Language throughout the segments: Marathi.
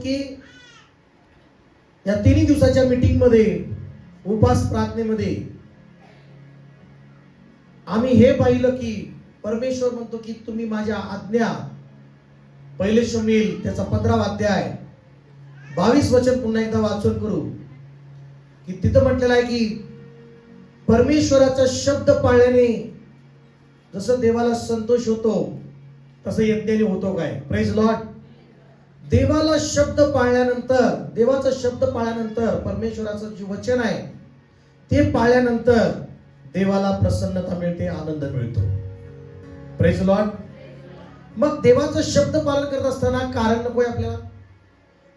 की या 3 दिवसाच्या मीटिंग मध्ये, उपास प्रार्थनेमध्ये आम्ही हे पाहिलं की परमेश्वर म्हणतो की तुम्ही माझ्या आज्ञा, पहिले शमूएल त्याचा 15वा अध्याय 22 वचन पुन्हा एकदा वाचन करू की तिथं म्हटलेलं आहे की परमेश्वराचा शब्द पाळल्याने जसं देवाला संतोष होतो तसं यज्ञाने होतो काय? Praise Lord. देवाला शब्द पाळल्यानंतर, देवाचा शब्द पाळल्यानंतर, परमेश्वराचं जे वचन आहे ते पाळल्यानंतर देवाला प्रसन्नता मिळते, आनंद मिळतो. Praise Lord. मग देवाचं शब्द पालन करत असताना कारण नकोय आपल्याला,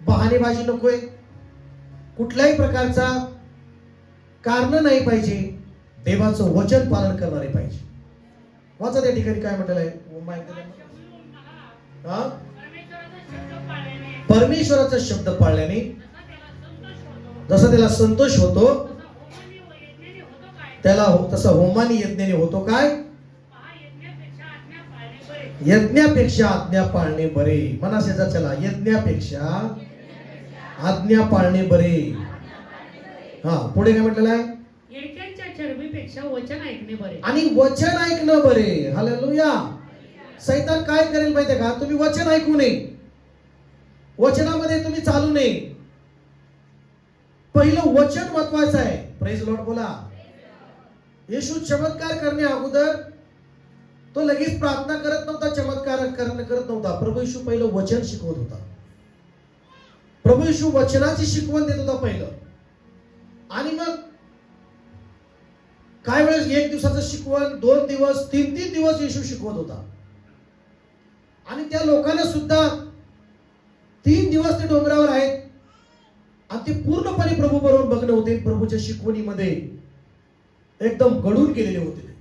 बहाणेबाजी नकोय, कुठल्याही प्रकारचा कारण नाही पाहिजे. देवाचं वचन पालन करणारे पाहिजे. वाचा त्या ठिकाणी काय म्हटलेलं आहे. परमेश्वराचा शब्द पाळल्याने जसा त्याला संतोष होतो त्याला तसा होमानी यज्ञाने होतो काय? यज्ञापेक्षा आज्ञा पाळणे बरे. म्हणा शेजारच्याला, यज्ञापेक्षा आज्ञा पाळणे बरे. हा, पुढे काय म्हटलेलं आहे? येडक्यांच्या चरबीपेक्षा वचन ऐकणे बरे. आणि वचन ऐकणं बरे. हालेलुया. सैतान काय करेल माहितीये का? तुम्ही वचन ऐकू नये, वचनामध्ये तुम्ही चालू नये. पहिलं वचन महत्वाचं आहे. प्रेज लॉर्ड बोला. येशू चमत्कार करणे अगोदर तो लगेच प्रार्थना करत नव्हता, चमत्कार करत नव्हता. प्रभू येशू पहिलं वचन शिकवत होता. प्रभू येशू वचनाची शिकवण देत होता पहिलं. आणि मग काय वेळेस 1 दिवसाचं शिकवण, 2 दिवस, 3 दिवस येशू शिकवत होता. आणि त्या लोकांना सुद्धा 3 दिवस ते डोंगरावर आहेत आणि ते पूर्णपणे प्रभू बरोबर बघणं होते. प्रभूच्या शिकवणीमध्ये एकदम गळून गेलेले होते.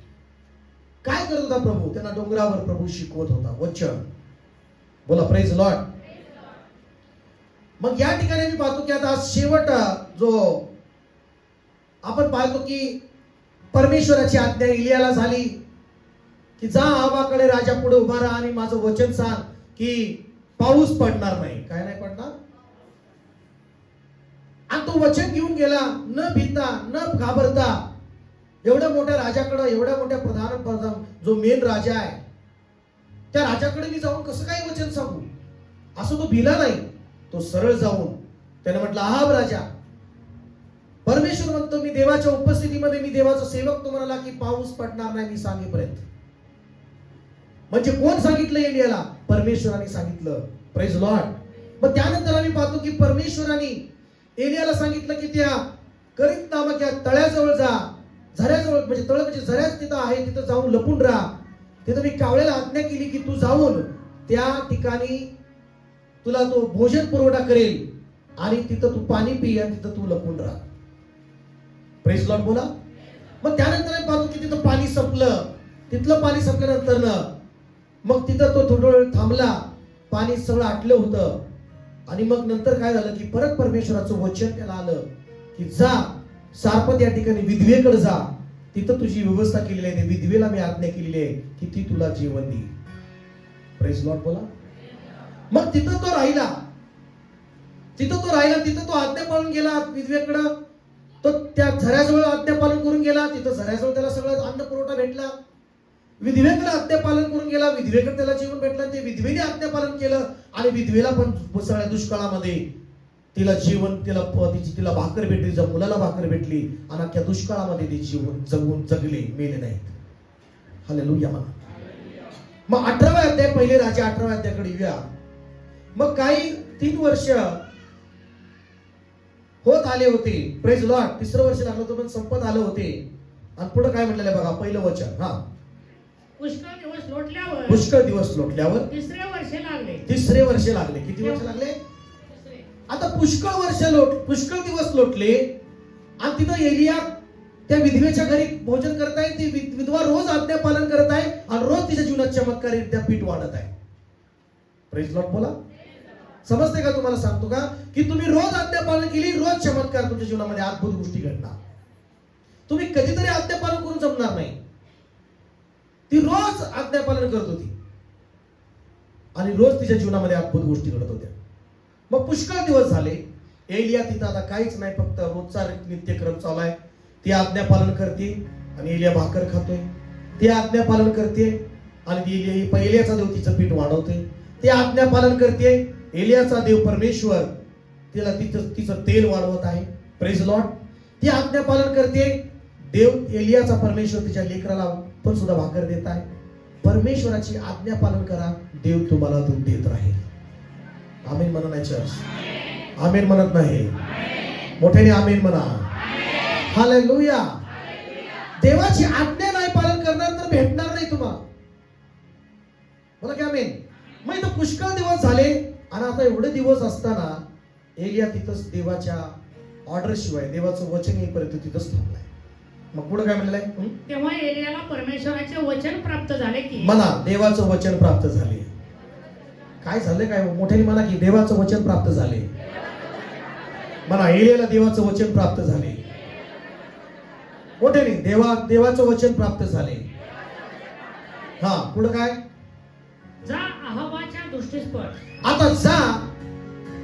काय करत होता प्रभू? त्यांना डोंगरावर प्रभू शिकवत होता वचन. बोला प्रेज लॉर्ड. मग या ठिकाणी मी पाहतो की आता शेवट जो आपण पाहतो की परमेश्वराची आज्ञा इलियाला झाली की जा आबाकडे राजा पुढे उभा राहा आणि माझं वचन सांग की पाऊस पडणार नाही. काय नाही पडणार? आणि तो वचन घेऊन गेला, न भीता न घाबरता. एवढ्या मोठ्या राजाकडे, एवढ्या मोठ्या प्रधान जो मेन राजा आहे त्या राजाकडे मी जाऊन कसं काय वचन सांगू, असं तो भिला नाही. तो सरळ जाऊन त्याने म्हटलं, आहाब राजा, परमेश्वर म्हणतो मी देवाच्या उपस्थितीमध्ये, मी देवाचा सेवक, तो म्हणाला की पाऊस पडणार नाही मी सांगेपर्यंत. म्हणजे कोण सांगितलं एलियाला? परमेश्वराने सांगितलं. Praise Lord. मग त्यानंतर आम्ही पाहतो की परमेश्वराने एलियाला सांगितलं की त्या करीत नामक या तळ्याजवळ जा, झऱ्याजवळ, म्हणजे तळ म्हणजे झऱ्याच तिथं आहे, तिथं जाऊन लपून राहा. तिथं मी कावळ्याला आज्ञा केली की तू जाऊन त्या ठिकाणी तुला तो भोजन पुरवठा करेल आणि तिथं तू पाणी पी आणि तिथं तू लपून राहा. प्रेज लॉर्ड बोला. मग त्यानंतर आम्ही पाहतो की तिथं पाणी संपलं. तिथलं पाणी संपल्यानंतर मग तिथं तो थोडा वेळ थांबला, पाणी सगळं आटलं होतं. आणि मग नंतर काय झालं की परत परमेश्वराचं वचन त्याला आलं की जा सारपत या ठिकाणी विधवेकडे जा, तिथं तुझी व्यवस्था केलेली आहे, विधवेला मी आज्ञा केलेली आहे की ती तुला जेवण देईल. प्रेज लॉर्ड बोला. मग तिथं तो राहिला, तिथं तो आज्ञा पाळून गेला विधवेकडं. तो त्या झऱ्याजवळ आज्ञा पालन करून गेला, तिथं झऱ्याजवळ त्याला सगळं अन्न पुरवठा भेटला. विधवेकडे आज्ञा पालन करून गेला, विधवेकडे त्याला जेवण भेटलं. ते विधवेने आज्ञा पालन केलं आणि विधवेला पण सगळ्या दुष्काळामध्ये तिला जेवण, तिला भाकर भेटली, तिच्या मुलाला भाकर भेटली आणि अख्ख्या दुष्काळामध्ये ते जीवन जगले, मेले नाहीत. हालेलुया म्हणा. मग 18वा अध्याय, पहिले राजा 18व्या अध्यायाकडे येऊया. मग काही 3 वर्ष होत आले होते. Praise Lord. 3रं वर्ष लागलं होतं पण संपत आलं होते. आणि पुढे काय म्हटलेलं आहे बघा, पहिलं वचन. हा, पुष्कळ दिवस लोटल्यावर 3रे वर्ष लागले. किती वर्ष लागले? आता पुष्कळ दिवस लोटले आणि तिथं एलिया त्या विधवेच्या घरी भोजन करताय. ती विधवा रोज आज्ञा पालन करत आहे आणि रोज तिच्या जीवनात चमत्कारित्या पीठ वाढत आहे. प्रेज लॉर्ड बोला. समजते का? तुम्हाला सांगतो का की तुम्ही रोज आज्ञा पालन केली, रोज चमत्कार तुमच्या जीवनामध्ये, अद्भुत गोष्टी घडणार. तुम्ही कधीतरी आज्ञा पालन करून जमणार नाही. ती रोज आज्ञा पालन करत होती आणि रोज तिच्या जीवनामध्ये अद्भुत गोष्टी घडत होत्या. मग पुष्कळ दिवस झाले. एलिया तिथं आता काहीच नाही, फक्त रोजचा नित्यक्रम चालू आहे. ती आज्ञा पालन करते आणि एलिया भाकर खातोय. ती आज्ञा पालन करते आणि ती एलियाचा देव तिचं पीठ वाढवते. ती आज्ञा पालन करते. एलियाचा देव परमेश्वर तिला तिचं तेल वाढवत आहे. Praise Lord. ती आज्ञा पालन करते. देव एलियाचा परमेश्वर तिच्या लेकराला पण सुद्धा भाकर देत आहे. परमेश्वराची आज्ञा पालन करा, देव तुम्हाला दूध देत राहील. आमेन म्हणा नाही चर्च? आमेन म्हणत नाही? मोठ्याने आमेन म्हणा. हालेलुया. देवाची आज्ञा नाही पालन करणार तर भेटणार नाही तुम्हाला. बोला की आमेन. मग इथं पुष्कळ दिवस झाले आणि आता एवढे दिवस असताना एलिया तिथंच देवाच्या ऑर्डर शिवाय, देवाचं वचन येईपर्यंत तिथंच थांबलाय. मग पुढे काय म्हणलंय? तेव्हा एलियाला परमेश्वराचे वचन प्राप्त झाले की म्हणा देवाचं वचन प्राप्त झाले. काय झालं? काय मोठ्याने म्हणा की देवाचं वचन प्राप्त झाले. म्हणा एलियाला देवाचं वचन प्राप्त झाले. मोठ्याने देवाचं वचन प्राप्त झाले. हा पुढे काय? जा अहाबाच्या दृष्टीस पड. आता जा.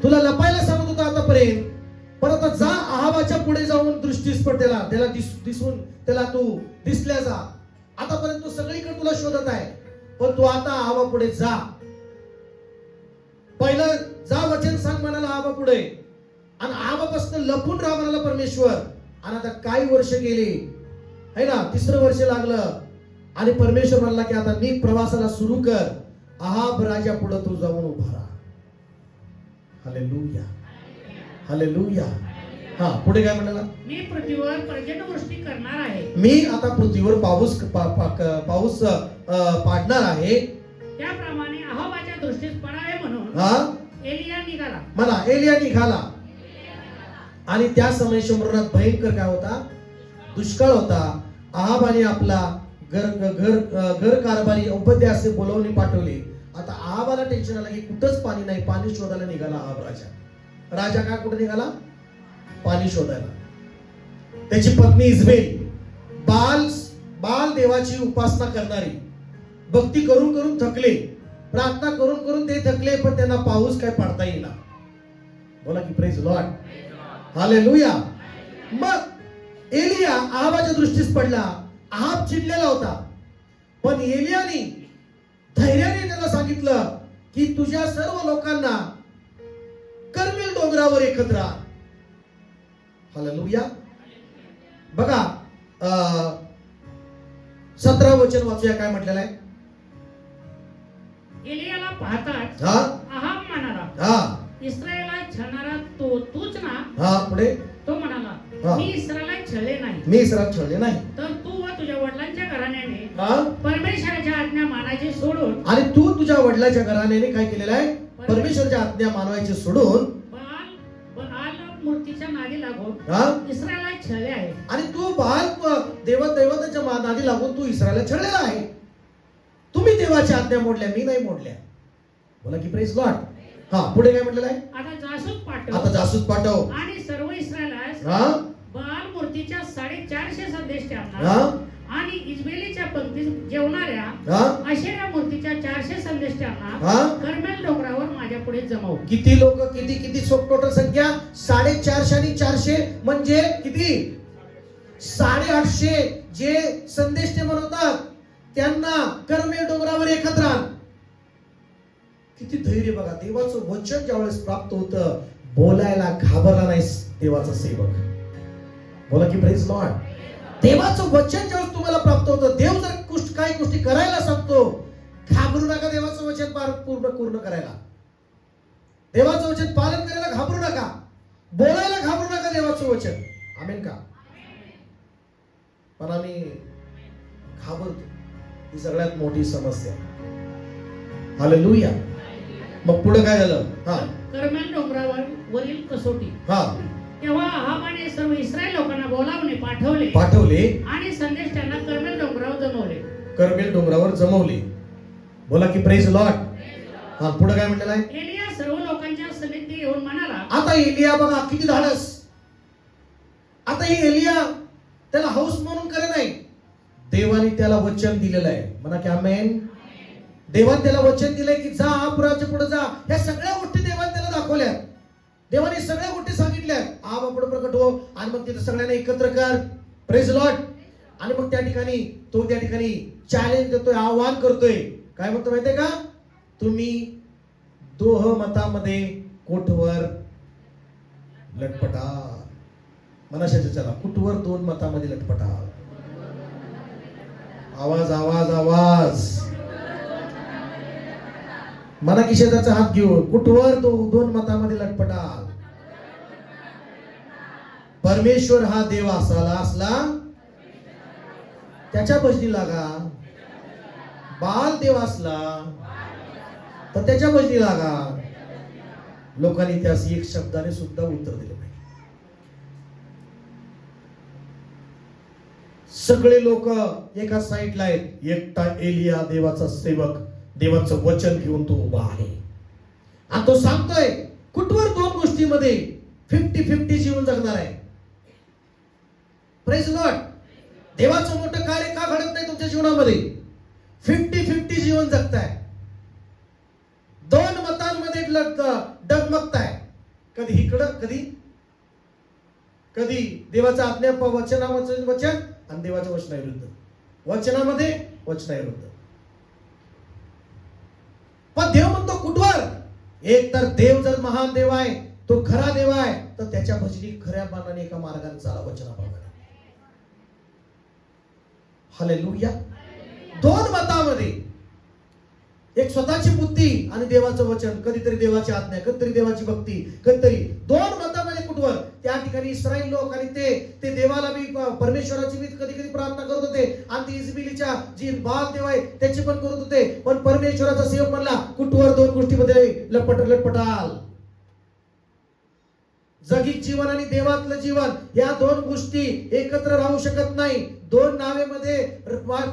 तुला लपायला सांगत होता आतापर्यंत, पण आता जा अहाबाच्या पुढे जाऊन दृष्टीस पड. त्याला दिसून त्याला तू दिसल्या जा. आतापर्यंत तू सगळीकडे तुला शोधत आहे, पण तू आता अहाबा पुढे जा. पहिलं जा वचन सांग म्हणाला अहाबा पुढे, आणि अहाबापासून लपून राहा म्हणाला परमेश्वर. आणि आता काही वर्ष गेली है ना, 3रं वर्ष लागलं आणि परमेश्वर म्हणला की आता मी प्रवासाला सुरू कर. अहाब राजा पुढे तू जाऊन उभा राहा. हालेलुया. हालेलुया. हा पुढे काय म्हणाला? मी पृथ्वीवर पर्जन्यवृष्टी करणार आहे. मी आता पृथ्वीवर पाऊस पाडणार आहे. त्याप्रमाणे अहाबाच्या दृष्टीस पडावे म्हणून एलिया निघाला. म्हणा एलिया निघाला. आणि त्या समय शंभरनाथ भयंकर काय होता? दुष्काळ होता. अहाबाने आपला घर कारभारी उपाध्याय असे बोलावून पाठवले. आता अहाबाला टेन्शन आलं की कुठंच पाणी नाही. पाणी शोधायला निघाला अहाब राजा. काय कुठे निघाला? पाणी शोधायला. त्याची पत्नी इजबेल बाल देवाची उपासना करणारी, भक्ती करून करून थकले, प्रार्थना करून करून ते थकले, पण त्यांना पाऊस काय पाडता येईना. बोला की प्रेज लॉर्ड. हालेलुया. मग एलिया अहाबाच्या दृष्टीस पडला. अहाब चिडलेला होता, पण एलियाने धैर्याने त्याला सांगितलं की तुझ्या सर्व लोकांना कर्मेल डोंगरावर एकत्र आण. हालेलुया. बघा 17 वचन वाचूया काय म्हटलेलं आहे. एलियाला पाहताच अहाब म्हणाला, इस्रायला छळणारा तूच ना? पुढे तो म्हणाला, मी इस्रायला छळले नाही. मी इस्रायल छळले नाही. तर तू व तुझ्या वडिलांच्या घराण्याने परमेश्वराच्या आज्ञा मानायची सोडून, आणि तू तुझ्या वडिलांच्या घराण्याने काय केलेलं आहे? परमेश्वराच्या आज्ञा मानवायची सोडून बाल मूर्तीच्या नादी लागून इस्रायला छळले आहे. आणि तू बाल दैवताच्या नादी लागून तू इस्रायला छळलेला आहे. तुम्ही देवाच्या आज्ञा मोडल्या, मी नाही मोडल्या. बोला की प्रेज लॉर्ड. हा पुढे काय म्हटलेलं आहे? आता जासूस पाठव आणि सर्व इस्रायलास बाल मूर्तीच्या 450 संदेश ठेवणार आणि इजबेलीच्या पंक्तीत जेवणाऱ्या अशेरा मूर्तीच्या 400 संदेश ठेवणार कर्मेल डोंगरावर माझ्या पुढे जमव. किती लोक? किती टोटल संख्या? 450 आणि 400 म्हणजे किती? 850. जे संदेश ते म्हणतात त्यांना कर्मेल डोंगरावर एकत्र आण. किती धैर्य बघा. देवाचं वचन ज्यावेळेस प्राप्त होतं, बोलायला घाबरला नाही देवाचा सेवक. बोला की प्रेज लॉर्ड. देवाचं वचन ज्यावेळेस तुम्हाला प्राप्त होतं, देव जर काही गोष्टी करायला सांगतो, घाबरू नका देवाचं वचन पूर्ण करायला. देवाचं वचन पालन करायला घाबरू नका. बोलायला घाबरू नका देवाचं वचन. आमेन का? पण आम्ही घाबरतो. ही सगळ्यात मोठी समस्या. हालेलुया. मग पुढे काय झालं? कर्मेल डोंगरावर वरील कसोटी. तेव्हा अहाबाने सर्व इस्रायल लोकांना बोलावणे पाठवले आणि संदेश त्यांना कर्मेल डोंगरावर जमवले. बोला की प्रेज लॉर्ड. पुढे काय म्हटलेलं आहे? एलिया सर्व लोकांच्या सन्निधी येऊन म्हणाला. आता एलिया बघा किती धाडस. आता ही एलिया त्याला हौस म्हणून करे नाही. देवाने त्याला वचन दिलेलं आहे. म्हणा की आमेन. देवाने त्याला वचन दिलंय की जा पुराच्या पुढे जा. या सगळ्या गोष्टी देवाने त्याला दाखवल्या. देवाने सगळ्या गोष्टी सांगितल्या, आब आपण प्रकट हो आणि मग तिथे सगळ्यांना एकत्र कर, प्रेज लॉर्ड. आणि मग त्या ठिकाणी चॅलेंज देतोय, आव्हान करतोय. काय म्हणतो माहितीये का? तुम्ही दोह मतामध्ये कुठवर लटपटा. मनाशाच्या चला, कुठवर दोन मतामध्ये लटपटा. आवाज आवाज आवाज. मना की शेजारचा हात घेऊन कुठवर दोन मतामध्ये लटपटा. परमेश्वर हा देव असला त्याच्या भजनी लागा. बाल देव असला तर त्याच्या भजनी लागा. लोकांनी त्यास एक शब्दाने सुद्धा उत्तर दिले नाही. सगळे लोक एका साईडला आहेत. एकटा एलिया देवाचा सेवक, देवाचं वचन घेऊन तो उभा आहे आणि तो सांगतोय कुठवर दोन गोष्टीमध्ये 50-50 जीवन जगणार आहे. Praise Lord. देवाचं मोठं कार्य का घडत नाही तुमच्या जीवनामध्ये? 50-50 जीवन जगताय. दोन मतांमध्ये डगमगताय. कधी इकडं कधी देवाचा आज्ञा वचनाचं वचन आणि देवाच्या वचनाविरुद्ध, वचनामध्ये वचनाविरुद्ध. पण देव म्हणतो कुठवर? एक तर देव जर महान देव आहे, तो खरा देव आहे, तर त्याच्या भजनी खऱ्या मानाने एका मार्गाने चाला, वचनाप्रमाणे. हालेलुया. दोन मतामध्ये, एक स्वतःची बुद्धी आणि देवाचं वचन, कधीतरी देवाची आज्ञा, कधीतरी देवाची भक्ती, कधीतरी दोन मतामध्ये कुठवर. त्या ठिकाणी इस्रायल लोक आणि ते देवाला मी परमेश्वराची मी कधी प्रार्थना करत होते आणि ती इजबेलीच्या जी बाल देव आहे त्याची पण करत होते. पण परमेश्वराचा सेवक म्हणला कुठवर दोन गोष्टीमध्ये लटपटाल. जगिक जीवन आणि देवातलं जीवन, या दोन गोष्टी एकत्र राहू शकत नाही. दोन नावेमध्ये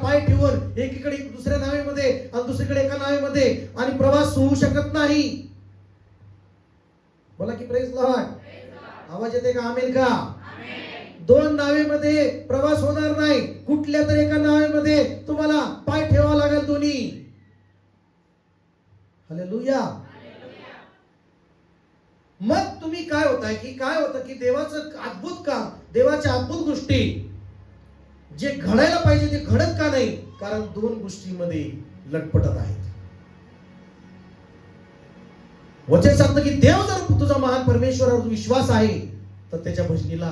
पाय ठेवून एकीकडे दुसऱ्या नावेमध्ये आणि दुसरीकडे एका नावेमध्ये आणि प्रवास होऊ शकत नाही. बोला की प्रेज लॉर्ड. आवाज येते का? आमेन का? दोन नावेमध्ये प्रवास होणार नाही. कुठल्या तरी एका नावेमध्ये तुम्हाला पाय ठेवावा लागेल दोन्ही. हालेलुया. मग तुम्ही काय होतं की देवाचं अद्भुत काम, देवाच्या अद्भुत गोष्टी जे घडायला पाहिजे ते घडत का नाही? कारण दोन गोष्टींमध्ये लटपटत आहेत. वचन सांगतं की देव जर तुझा महान परमेश्वरावर विश्वास आहे तर त्याच्या भजनीला,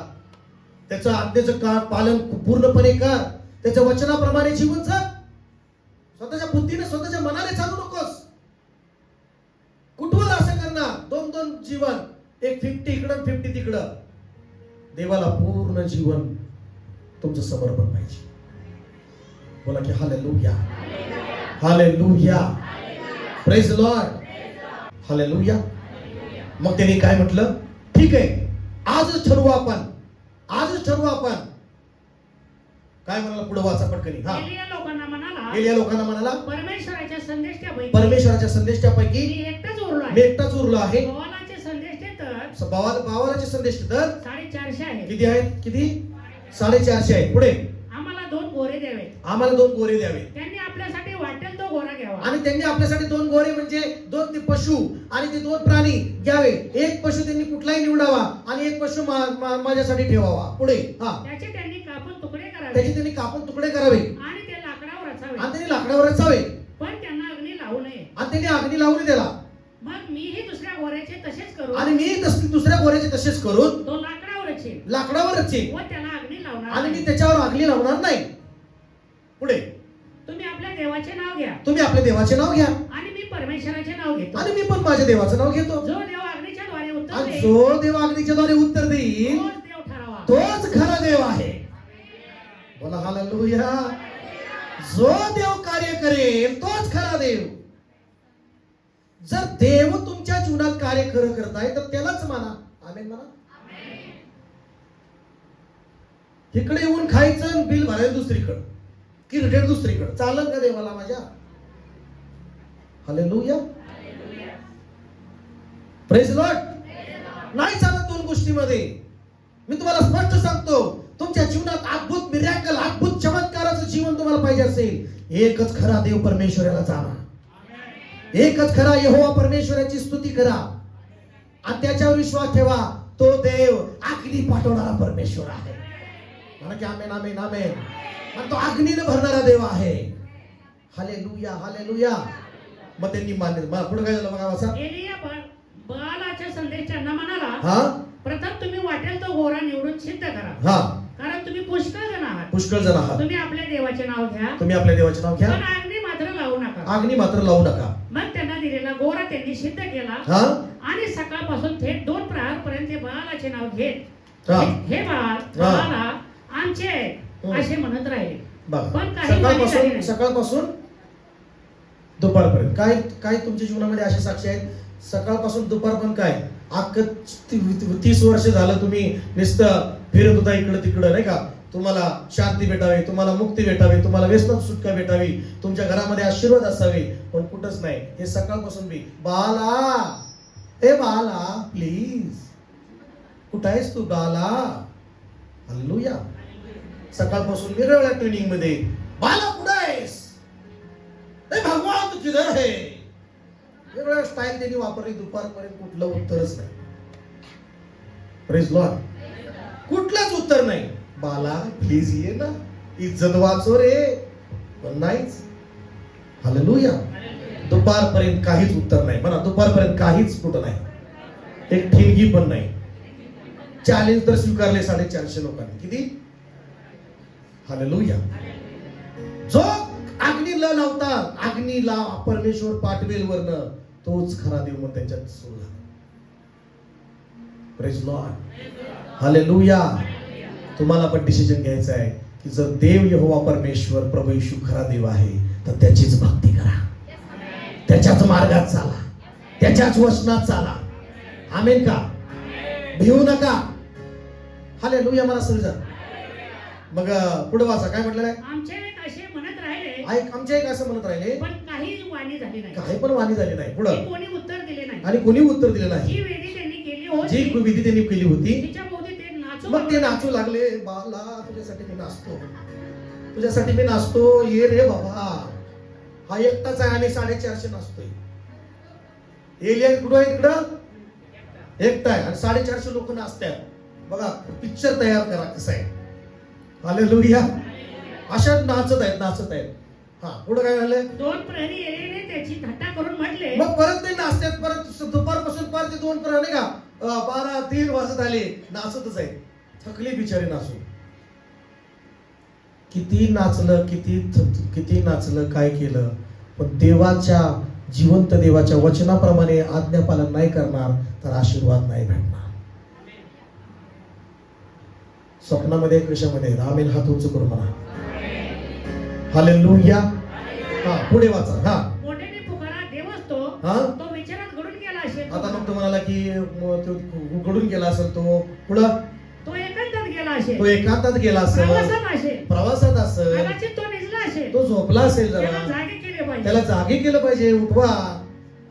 त्याचं आज्ञेचं पालन पूर्णपणे कर, त्याच्या वचनाप्रमाणे जीवन जग. स्वतःच्या बुद्धीने, स्वतःच्या मनाने चालू नकोस. कुठवर असं करणार? दोन जीवन, एक 50 इकडं 50 तिकडं. देवाला पूर्ण जीवन तुमचं समर्पण पाहिजे. बोला की hallelujah. Hallelujah. Praise Lord. Hallelujah. मग त्यांनी काय म्हटलं? ठीक आहे, आजच ठरवू आपण. काय म्हणाला? पुढे वाचा पटकनी. एलिया लोकांना म्हणाला परमेश्वराच्या संदेशापैकी मी एकटाच उरलो आहे. बावालाचे संदेश तर 450 आहेत. किती आहेत? किती? 450 आहेत. पुढे आम्हाला दोन गोरे द्यावे. त्यांनी आपल्यासाठी वाटेल तो गोरा घ्यावा. आणि त्यांनी आपल्यासाठी दोन गोरे म्हणजे दोन ते पशु आणि ते दोन प्राणी घ्यावे. एक पशु त्यांनी कुठलाही निवडावा आणि एक पशु माझ्यासाठी ठेवावा. पुढे त्याचे त्यांनी कापून तुकडे करावे आणि ते लाकडावर रचावे. पण त्यांना अग्नी लावू नये. आणि त्यांनी अग्नी लावू नये त्याला. मग मीही दुसऱ्या गोऱ्याचे तसेच करू. आणि मी दुसऱ्या गोऱ्याचे तसेच करून तो लाकडावर रचेल व त्याला अग्नी लावणार. आणि मी त्याच्यावर अग्नी लावणार नाही. पुढे तुम्ही आपल्या देवाचे नाव घ्या. आणि मी परमेश्वराचे नाव घेतो. आणि मी पण माझ्या देवाचं नाव घेतो. जो देव अग्नीच्या द्वारे उत्तर देईल तोच खरा देव आहे. बोला हालेलुया. जो देव कार्य करेल तोच खरा देव. जर देव तुमच्या जीवनात कार्य खरं करत आहे तर त्यालाच माना. आमेन म्हणा. इकडे येऊन खायचं, बिल भरायचं दुसरीकडे, क्रिकेट दुसरीकडे, चालेल का देवाला माझ्या? हालेलुया. Praise Lord. नाही चालत दोन गोष्टीमध्ये. मी तुम्हाला स्पष्ट सांगतो, तुमच्या जीवनात अद्भुत मिरॅकल, अद्भुत चमत्काराचं जीवन तुम्हाला पाहिजे असेल, एकच खरा देव परमेश्वराला जाणा. एकच खरा यहोवा परमेश्वराची स्तुती करा. आणि त्याच्यावर विश्वास ठेवा. तो देव अग्नी पाठवणारा परमेश्वर आहे. म्हणा की आमेन आमेन आमेन. आणि तो अग्नीने भरणारा देव आहे. Hallelujah hallelujah. मग त्यांनी मान्य. पुढे काय झालं बघा वाचा. एलिया बालाच्या संदेश त्यांना म्हणाला, हा प्रथम तुम्ही वाटेल तो घोडा निवडून सिद्ध करा. हा कारण तुम्ही पुष्कळ जण आहात. पुष्कळ जण आहात. तुम्ही आपल्या देवाचे नाव घ्या. तुम्ही आपल्या देवाचे नाव घ्या. पण अग्नी मात्र लावू नका. अग्नी मात्र लावू नका. मग त्यांना दिलेला घोडा त्यांनी सिद्ध केला. हा आणि सकाळपासून थेट 2 प्रहर पर्यंत ते बालाचे नाव घेत हा. हे बाला आमचे असे म्हणत राहिले. बघा पण काही वाणी झाली नाही. सकाळपासून दुपारपर्यंत काय काय तुमच्या जीवनामध्ये असे साक्षी आहेत. सकाळपासून दुपारपर्यंत काय अख्खं 30 वर्ष झालं तुम्ही नुसतं फिरत होता इकडं तिकडं नाही का. तुम्हाला शांती भेटावी, तुम्हाला मुक्ती भेटावी, तुम्हाला व्यसनात सुटका भेटावी, तुमच्या घरामध्ये आशीर्वाद असावे, पण कुठंच नाही. हे सकाळपासून बी बाला ए बाला प्लीज कुठं आहेस तू बाला. हालेलुया. सकाळपासून वेगवेगळ्या ट्रेनिंग मध्ये बाला कुठं आहेस, ए भगवान तू किधर है. वेगवेगळ्या स्टाईल त्यांनी वापरली. दुपारपर्यंत कुठलं उत्तरच नाही. Praise Lord. कुठलंच उत्तर नाही. बाला प्लीज ये ना, इज्जत वाचव रे. पण नाहीच. हालेलुया. दुपारपर्यंत काहीच उत्तर नाही. म्हणा दुपारपर्यंत काहीच कुठं नाही. एक ठिणगी पण नाही. चॅलेंज तर स्वीकारले 450 लोकांनी. किती. हालेलुया. जो अग्नीला लावता अग्नीला परमेश्वर पाठवेल वरनं, तोच खरा देव मग त्यांच्यात सुरू झाला. Praise Lord. हालेलुया. तुम्हाला पण डिसिजन घ्यायचा आहे की जर देव यहोवा परमेश्वर प्रभू येशू खरा देव आहे तर त्याचीच भक्ती करा, त्याच्याच मार्गात चाला, त्याच्याच वचनात चाला. आमेन का. भिवू नका. हालेलुया. मला समजा. मग पुढे वाचा काय म्हटलं आहे. आमचे एक असे म्हणत राहिले. आमचे एक असं म्हणत राहिले. पण काही वाणी झाली नाही. काही पण वाणी झाली नाही. पुढे कोणी उत्तर दिले नाही. आणि कोणी उत्तर दिले नाही. जी वेदी त्यांनी केली होती, जी विधी त्यांनी केली होती, तिच्या भोवती ते नाचू मग ते नाचू लागले. बाला तुझ्यासाठी मी नाचतो, तुझ्यासाठी मी नाचतो. ये रे बाबा. हा एकटाच आहे आणि 450 नाचतोय. एलिया कुठं आहे. तिकडं एकटा आहे आणि 450 लोक नाचतात. बघा पिक्चर तयार करा कसं आहे. हालेलुया. अशा नाचत आहेत. हा पुढे काय झालं. 2 प्रहरी एलियाने त्याची थट्टा करून म्हटले. मग परत ते नाचतात. परत दुपारपासून परत ते 2 प्रहर नाही का 12-3 वाजत आले. नाचतच आहेत. थकले बिचारे नाचून. किती नाचलं, किती नाचलं, काय केलं, पण देवाच्या जिवंत देवाच्या वचनाप्रमाणे आज्ञापालन नाही करणार तर आशीर्वाद नाही भेटणार. स्वप्नामध्ये कशामध्ये. आमेन. हात उंच करून म्हणा. हालेलुया. हा पुढे वाचा. हा मोठ्याने पुकारा देवच तो. हा तो विचारात घडून गेला असेल. आता मग तो म्हणाला की तो घडून गेला असेल. तो पुढं तो एकांतात गेला असेल. तो एकांतात गेला असेल. प्रवासात असेल. कदाचित तो निजला असेल. तो झोपला असेल. त्याला जरा जागे केले पाहिजे. त्याला जागे केलं पाहिजे. उठवा.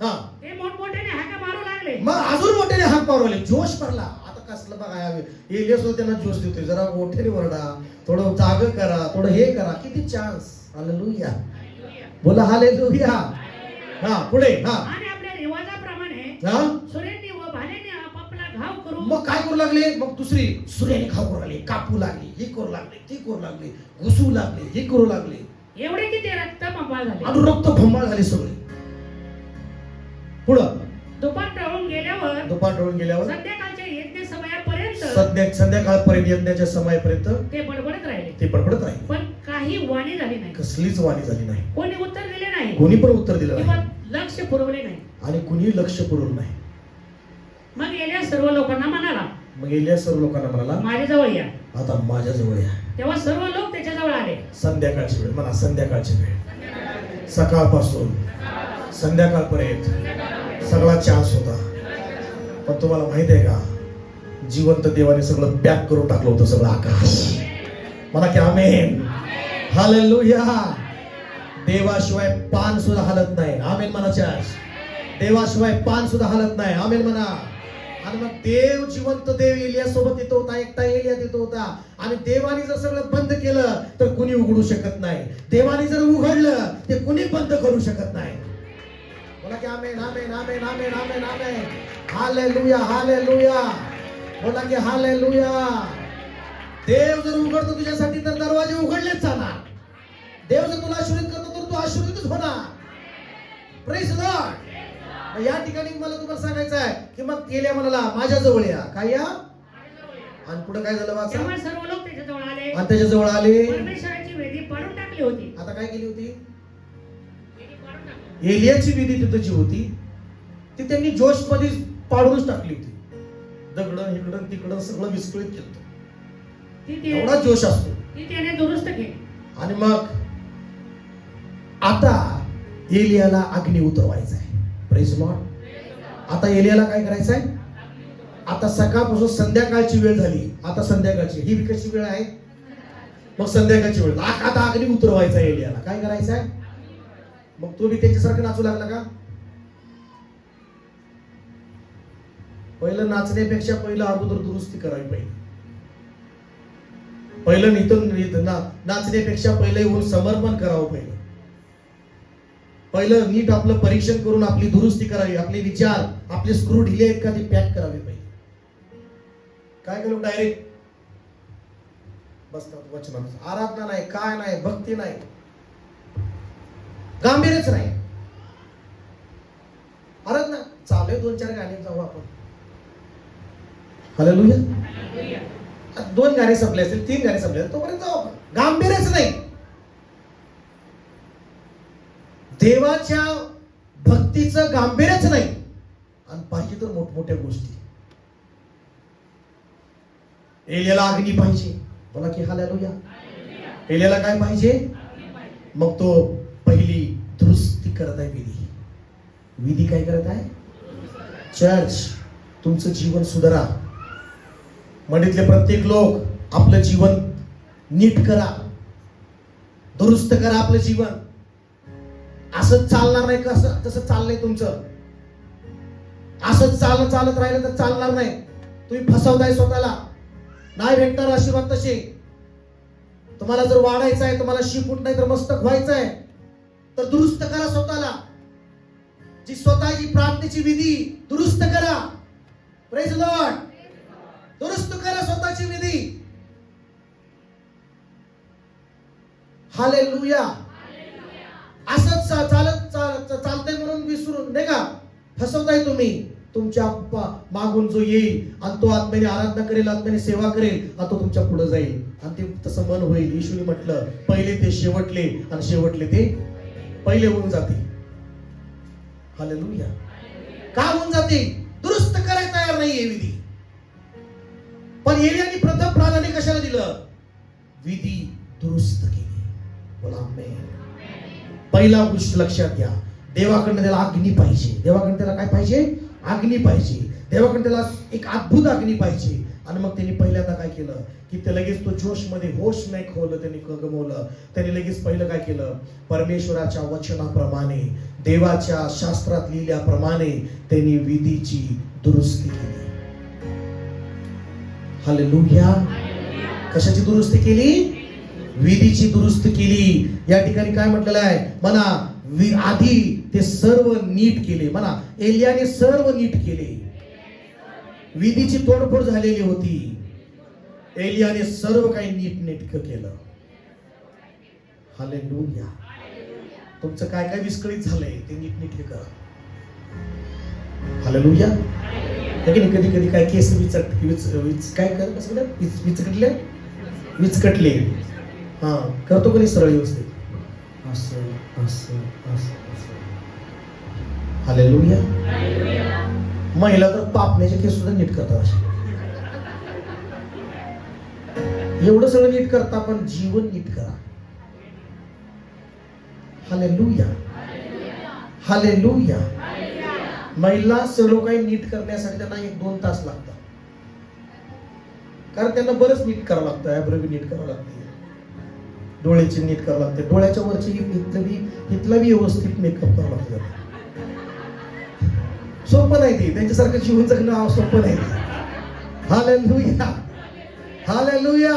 हा ते मोठमोठ्याने हाका मारू लागले. मग अजून मोठ्याने हाक मारवले. जोश पडला. आता कसलं बघा एलिया सुद्धा त्यांना जोश देतोय. जरा मोठ्याने वरडा, थोडं जाग करा, थोडं हे करा. किती चान्स. हालेलुया. बोला हालेलुया. हा पुढे. हा आणि आपल्या रिवाजाप्रमाणे हा सूर्याने व भाल्याने आपापला घाव करू. मग काय करू लागले. मग दुसरी सूर्याने घाव करू लागले, कापू लागले, हे करू लागले, ती करू लागले, घुसू लागले, हे करू लागले. एवढे की ते रक्त पंपाळ झाले. आणि रक्त भंबाळ झाले सगळे. पुढं दुपार टळून गेल्यावर संध्याकाळच्या यज्ञ समयापर्यंत संध्याकाळपर्यंत यज्ञाच्या समयापर्यंत ते बडबडत राहिले. पण काही वाणी झाली नाही. कसलीच वाणी झाली नाही. कोणी उत्तर दिले नाही. कोणी पण उत्तर दिलं किंवा नाही. लक्ष पुरवले नाही. आणि कुणी लक्ष पुरवलं नाही. मग एलिया सर्व लोकांना म्हणाला. मग एलिया सर्व लोकांना म्हणाला माझ्या जवळ या. आता माझ्या जवळ या. तेव्हा सर्व लोक त्याच्या जवळ आले. संध्याकाळची वेळ म्हणा. संध्याकाळची वेळ. सकाळपासून संध्याकाळपर्यंत सगळा चान्स होता. पण तुम्हाला माहित आहे का जिवंत देवाने सगळं पॅक करून टाकलं होतं. सगळं आकाश. म्हणा की आमेन. हालेलुया. देवाशिवाय पान सुद्धा हलत नाही. आमेन म्हणा. देवाशिवाय पान सुद्धा हलत नाही. आमेन म्हणा. आणि मग देव जिवंत देव एलिया सोबत येतो होता. एकटा एलिया येतो होता. आणि देवाने जर सगळं बंद केलं तर कुणी उघडू शकत नाही. देवाने जर उघडलं ते कुणी बंद करू शकत नाही. बोला की आमेन आमेन आमेन आमेन आमेन आमेन. Hallelujah hallelujah. बोला की हालेलुया. देव जर उघडतो तुझ्यासाठी तर दरवाजे उघडलेच जाणार. देव जर तुला आशीर्वाद करतो तर तू आशीर्वादितच होणार. Praise Lord. या ठिकाणी मला तुम्हाला सांगायचं आहे की मग गेल्या म्हणाला माझ्या जवळ या. काय या? आणि पुढे काय झालं वाचा? तेव्हा सर्व लोक त्याच्या जवळ आले आणि त्याच्या जवळ आले. परमेश्वराची वेदी पाडून टाकली होती. आता काय केली होती? वेदी पाडून टाकली. एलियाची विधी तिथं जी होती ती त्यांनी जोश मध्ये पाडूनच टाकली होती. दगड इकडं तिकडं सगळं विस्कळीत केलं. एवढा जोश असतो. ती त्याने दुरुस्त केली. आणि मग आता एलियाला अग्नी उतरवायचा आहे. Praise Lord. आता एलियाला काय करायचं आहे? आता सकाळपासून संध्याकाळची वेळ झाली. आता संध्याकाळची ही कशी वेळ आहे? मग संध्याकाळची वेळ. आता अग्नी उतरवायचा आहे एलियाला. काय करायचं आहे? मग तो बी त्यांच्यासारखं नाचू लागला का? पहिलं नाचण्यापेक्षा पहिलं अगोदर दुरुस्ती करावी पाहिजे. पहिलं नाचण्यापेक्षा पहिलं येऊन समर्पण करावं. पहिलं नीट आपलं परीक्षण करून आपली दुरुस्ती करावी. आपले विचार आपले स्क्रू ढिले आहेत का ते पॅक करावे पाहिजे. काय केलं? डायरेक्ट बसतात वचनानुसार. आराधना नाही, काय नाही, भक्ती नाही, गांभीर्यच नाही. आराधना चालू 2-4 गाणी जाऊ आपण. हालेलुया. 2 गाणी संपले असतील, 3 गाणी संपले तोपर्यंत जाऊ आपण. गांभीर्यच नाही. देवाच्या भक्तीचं गांभीर्यच नाही. आणि पाहिजे तर मोठमोठ्या गोष्टी. एलियाला अग्नी पाहिजे. बोला की हालेलुया. एलियाला काय पाहिजे? मग तो पहिली दुरुस्ती करत आहे. विधी काय करत आहे? चर्च तुमचं जीवन सुधारा. मंडळीतले प्रत्येक लोक आपलं जीवन नीट करा, दुरुस्त करा आपलं जीवन. असंच चालणार नाही. कसं तसं चाललंय तुमचं. असंच चालत राहिलं तर चालणार नाही. तुम्ही फसवताय स्वतःला. नाही भेटणार आशीर्वाद तसे. तुम्हाला जर वाढायचं आहे, तुम्हाला शिकून नाही तर मस्तक व्हायचं आहे तर दुरुस्त करा स्वतःला. जी स्वतःची प्रार्थनेची विधी दुरुस्त करा. Praise Lord. दुरुस्त करा स्वतःची विधी. हालेलुया. असंच चालतंय म्हणून विसरून नाही का फसवताय तुम्ही. तुमच्या मागून जो येईल आणि तो आत्म्याने आराधना करेल, आत्म्याने सेवा करेल आणि तो तुमच्या पुढे जाईल आणि ते तसं मन होईल. येशूने म्हटलं पहिले ते शेवटले आणि शेवटले ते पहिले होऊन जाते. हालेलुया. का होऊन जाते? दुरुस्त करायला तयार नाहीये विधी. पण एलियाने प्रथम प्राधान्य कशाला दिलं? विधी दुरुस्त केली. बोला आमेन. पहिला गोष्ट लक्षात घ्या. देवाकडनं त्याला अग्नी पाहिजे. देवाकडनं त्याला काय पाहिजे? अग्नी पाहिजे. देवाकडे त्याला एक अद्भुत अग्नी पाहिजे. आणि मग त्यांनी पहिल्यांदा काय केलं की ते लगेच तो जोश मध्ये होश नाही खोवलं, त्यांनी गमवलं. त्यांनी लगेच पहिलं काय केलं? परमेश्वराच्या वचनाप्रमाणे, देवाच्या शास्त्रात लिहिल्याप्रमाणे त्यांनी विधीची दुरुस्ती केली. हालेलुया. कशाची दुरुस्ती केली? विधीची दुरुस्ती केली. या ठिकाणी काय म्हटलेलं आहे? म्हणा आधी ते सर्व नीट केले. म्हणा एलियाने सर्व नीट केले. विधीची तोडफोड झालेली होती. एलियाने सर्व काही नीटनेटकं केलं. हालेलुया. तुमचं काय काय विस्कळीत झालंय ते नीटनेटके करा. हालेलुया. कधी कधी काय केस काय कर विचकटले. हा करतो कोणी सरळ व्यवस्थित असं असं असं. हालेलुया. महिला तर पापण्याचे केस सुद्धा नीट करतात. असे एवढं सगळं नीट करता पण जीवन नीट करा. हालेलुया. हालेलुया. महिला सर्व काही नीट करण्यासाठी त्यांना 1-2 तास लागतात. कारण त्यांना बरंच नीट करावं लागतं. ॲब्रोबी नीट करावं लागते, डोळ्याची नीट करावं लागते, डोळ्याच्या वरची इथलं बी व्यवस्थित मेकअप करावं लागतं. सोपं नाही ते. त्यांच्यासारखं जीवन जगणं सोपं नाही. हालेलुया. हालेलुया.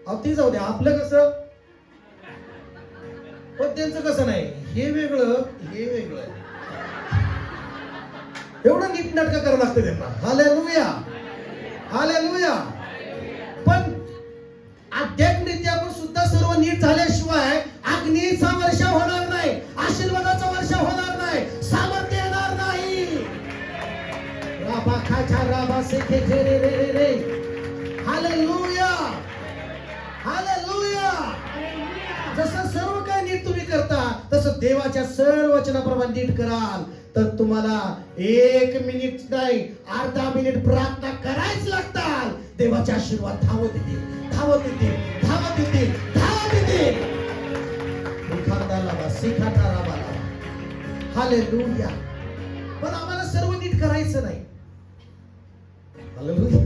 अहो ते जाऊ द्या. आपलं कसं पण त्यांचं कसं नाही, हे वेगळं हे वेगळं. एवढं नीटनाटकं करावं लागतं त्यांना. Hallelujah hallelujah. पण आध्यात्मिकरित्या आपण सुद्धा सर्व नीट झाल्याशिवाय अग्नीचा वर्षा होणार नाही, आशीर्वादाचा वर्षा होणार नाही, सामर्थ्य येणार नाही. राबा खाचा राबा सेखे रे रे रे रे. Hallelujah hallelujah. जसं सर्व काही नीट तुम्ही करता तसं देवाच्या सर्व वचनाप्रमाणे नीट कराल तर तुम्हाला 1 मिनिट नाही, अर्धा मिनिट प्रार्थना करायच लागतात. देवाचे आशीर्वाद धावत येतील धावत येतील धावत येतील धावत येतील. हालेलुया. पण आम्हाला सर्व नीट करायचं नाही. हालेलुया.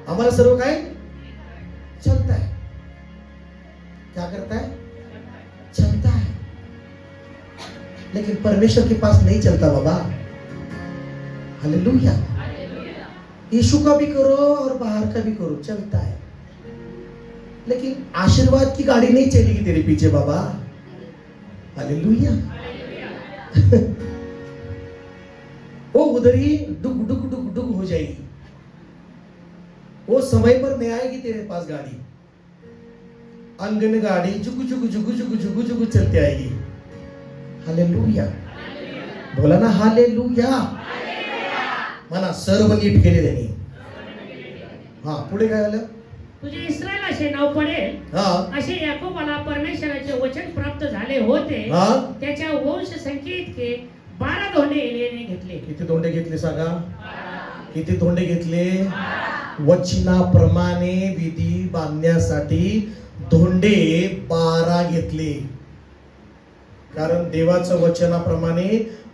आम्हाला सर्व काय चलता है, क्या करता है, चलता है, लेकिन परमेश्वर के पास नहीं चलता बाबा. हालेलुया. यीशु का भी करो और बाहर का भी करो, चलता है, लेकिन आशीर्वाद की गाड़ी नहीं चलेगी तेरे पीछे बाबा. हालेलुया. वो उधर ही डुक डुक डुक डुक हो जाएगी. वो समय पर नहीं आएगी तेरे पास गाड़ी. अंगन गाड़ी जुगु जुगु जुगु जुगु जुगु जुगु चलती आएगी. हालेलुया. बोला ना हालेलुया. म्हणा सर्व नीट केले त्यांनी. हा पुढे काय झालं. तुझे इस्रायल असे नाव पडेल असे याकोबाला परमेश्वराचे वचन प्राप्त झाले होते. त्याच्या वंश संख्ये इतके 12 धोंडे एलियाने घेतले. किती धोंडे घेतले सांगा. किती धोंडे घेतले. वचनाप्रमाणे विधी बांधण्यासाठी धोंडे 12 घेतले. कारण देवाचं वचनाप्रमाणे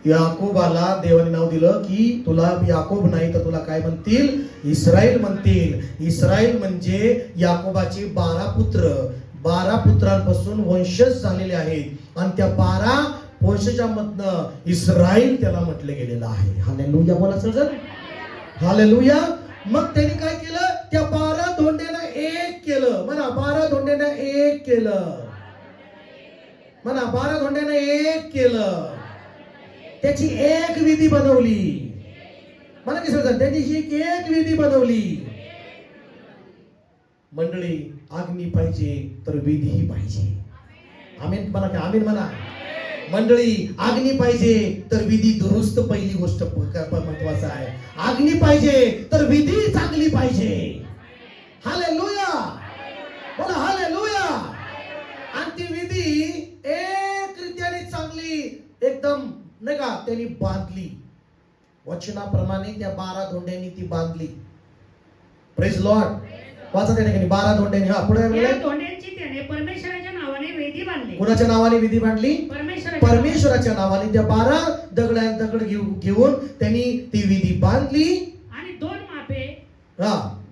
याकोबाला देवाने नाव दिलं की तुला याकोब नाही तर तुला काय म्हणतील, इस्रायल म्हणतील. इस्रायल म्हणजे याकोबाचे 12 पुत्र. 12 पुत्रांपासून वंशज झालेले आहेत आणि त्या 12 वंशजांमधनं इस्रायल त्याला म्हटले गेलेलं आहे. हालेलुया. बोला सर. हालेलुया. मग त्यांनी काय केलं, त्या 12 धोंड्यांना एक केलं. म्हणा 12 धोंड्यांना एक केलं. म्हणा 12 धोंड्यांना एक केलं. त्याची एक विधी बनवली. म्हणा की सर त्यांनी एक विधी बनवली. मंडळी अग्नी पाहिजे तर विधीही पाहिजे. आमीन म्हणा की आमीन म्हणा. मंडळी अग्नी पाहिजे तर विधी दुरुस्त पहिली गोष्ट महत्वाचा आहे. अग्नी पाहिजे तर विधी चांगली पाहिजे. हालेलुया. बोला हालेलुया. आणि ती विधी एक रीत्याने चांगली एकदम नाही का त्यांनी बांधली. वचनाप्रमाणे त्या 12 धोंड्यांनी ती बांधली. Praise Lord. वाचा त्या ठिकाणी 12 धोंड्यांनी. हा पुढे धोंड्यांची त्याने परमेश्वराच्या नावाने विधी बांधली. कुणाच्या नावाने विधी बांधली. परमेश्वराच्या नावाने. त्या 12 दगड घेऊन त्यांनी ती विधी बांधली. आणि 2 मापे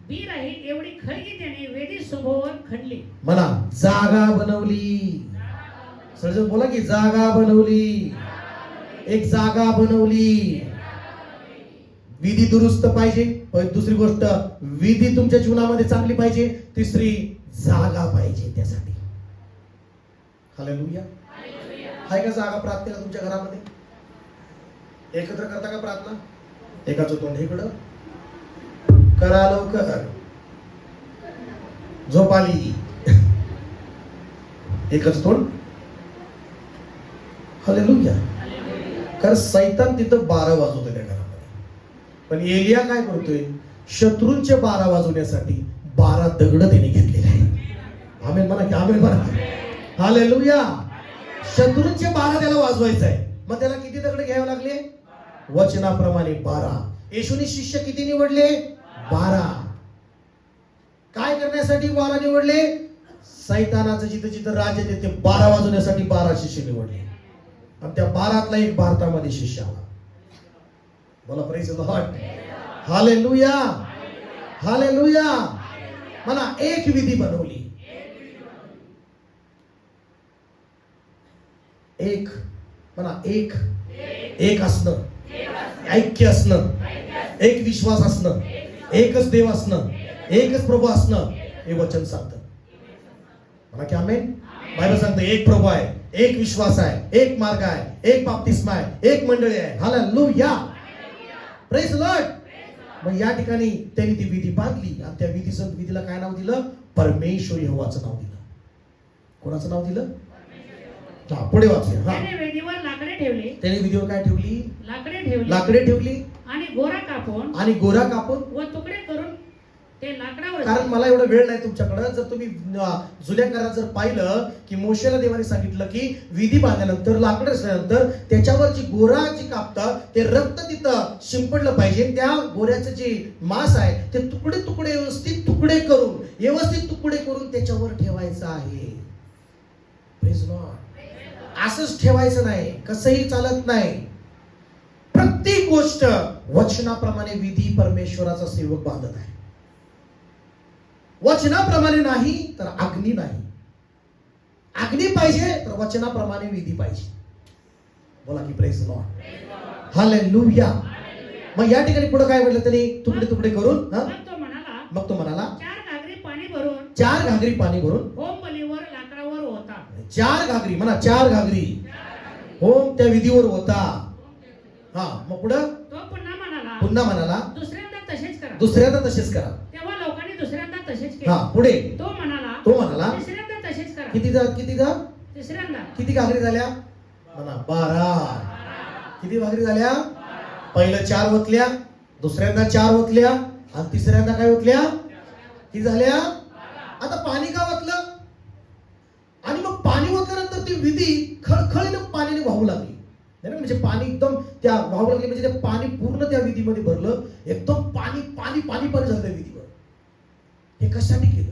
बी राहील एवढी खळगी त्याने वेदी समोर खणली. म्हणा जागा बनवली. सर्जन बोला की जागा बनवली. एक जागा बनवली. विधी दुरुस्त पाहिजे. दुसरी गोष्ट विधी तुमच्या जीवनामध्ये चांगली पाहिजे. तिसरी जागा पाहिजे त्यासाठी. हालेलुया. आहे का जागा प्रार्थनेला तुमच्या घरामध्ये. एकत्र करता का प्रार्थना. एकाचं तोंड इकडं करा लवकर. झोप आली. एकच तोंड. हालेलुया. कारण सैतान तिथं 12 वाजवतोय त्या घरामध्ये. पण एलिया काय करतोय, शत्रूंचे 12 वाजवण्यासाठी 12 दगड त्याने घेतलेले आहे. आमेन म्हणा की आमेन म्हणा. हालेलुया. शत्रूंचे 12 त्याला वाजवायचं आहे. मग त्याला किती दगड घ्यावे लागले. वचनाप्रमाणे 12. येशूने शिष्य किती निवडले. 12. काय करण्यासाठी 12 निवडले. सैतानाचं जिथं जिथं राज्य देते 12 वाजवण्यासाठी 12 शिष्य निवडले. आणि त्या 12तला एक भारतामध्ये शिष्य आला. बोला praise the Lord. Hallelujah. Hallelujah. मला एक विधी बनवली. एक म्हणा एक. एक असणं, ऐक्य असणं, एक विश्वास असणं, एकच देव असणं, एकच प्रभू असणं हे वचन सांगतं. म्हणा की आमेन. बायबल सांगते एक प्रभू आहे, एक विश्वास आहे, एक मार्ग आहे, एक बाप्तिस्मा आहे, एक मंडळी आहे. Hallelujah, praise Lord. मग या ठिकाणी त्यांनी ती विधी बांधली आणि त्या विधीला काय नाव दिलं? परमेश्वर यहोवाचं नाव दिलं. कोणाचं नाव दिलं? हा, पुढे वाचूया. हा, त्याने वेदीवर लाकडे ठेवली. त्याने विधीवर काय ठेवली? लाकडे ठेवली आणि गोरा कापून व तुकडे करून ते लाकडावर. कारण मला एवढा वेळ नाही तुमच्याकडे. जर तुम्ही जुन्या काळात जर पाहिलं की मोशेला देवाने सांगितलं की विधी बांधल्यानंतर लाकडं असल्यानंतर त्याच्यावर जी गोरा जी कापतं ते रक्त तिथं शिंपडलं पाहिजे. त्या गोऱ्याचं जे मांस आहे ते तुकडे व्यवस्थित तुकडे करून त्याच्यावर ठेवायचं आहे. Praise Lord. असंच ठेवायचं नाही, कसंही चालत नाही. प्रत्येक गोष्ट वचनाप्रमाणे विधी परमेश्वराचा सेवक बांधत आहे. वचनाप्रमाणे नाही तर अग्नी नाही. अग्नी पाहिजे तर वचनाप्रमाणे विधी पाहिजे. बोला की प्रेज लॉर्ड. हालेलुया. मग या ठिकाणी पुढे काय म्हटलं त्यांनी? तुकडे करून. मग तो म्हणाला 4 घागरी पाणी भरून होम बलीवर लाकडावर होता. 4 घागरी म्हणा, 4 घागरी होम त्या विधीवर होता. हा, मग पुढं तो पुन्हा म्हणाला दुसऱ्यांदा तसेच करा. तेव्हा लोकांनी दुसऱ्यांदा तसेच केले. हा, पुढे तो म्हणाला तिसऱ्यांदा तसेच करा. तिसऱ्यांदा किती घागरी झाल्या? म्हणा 12. किती घागरी झाल्या? पहिलं 4 ओतल्या, दुसऱ्यांदा 4 ओतल्या आणि तिसऱ्यांदा काय ओतल्या? किती झाल्या? आता पाणी का ओतलं? आणि मग पाणी ओतल्यानंतर ती विधी खळखळीनं पाण्याने वाहू लागली. म्हणजे पाणी एकदम त्या वाहू लागली, म्हणजे ते पाणी पूर्ण त्या विधीमध्ये भरलं. एकदम पाणी झालं त्या विधीवर. हे कशासाठी केलं?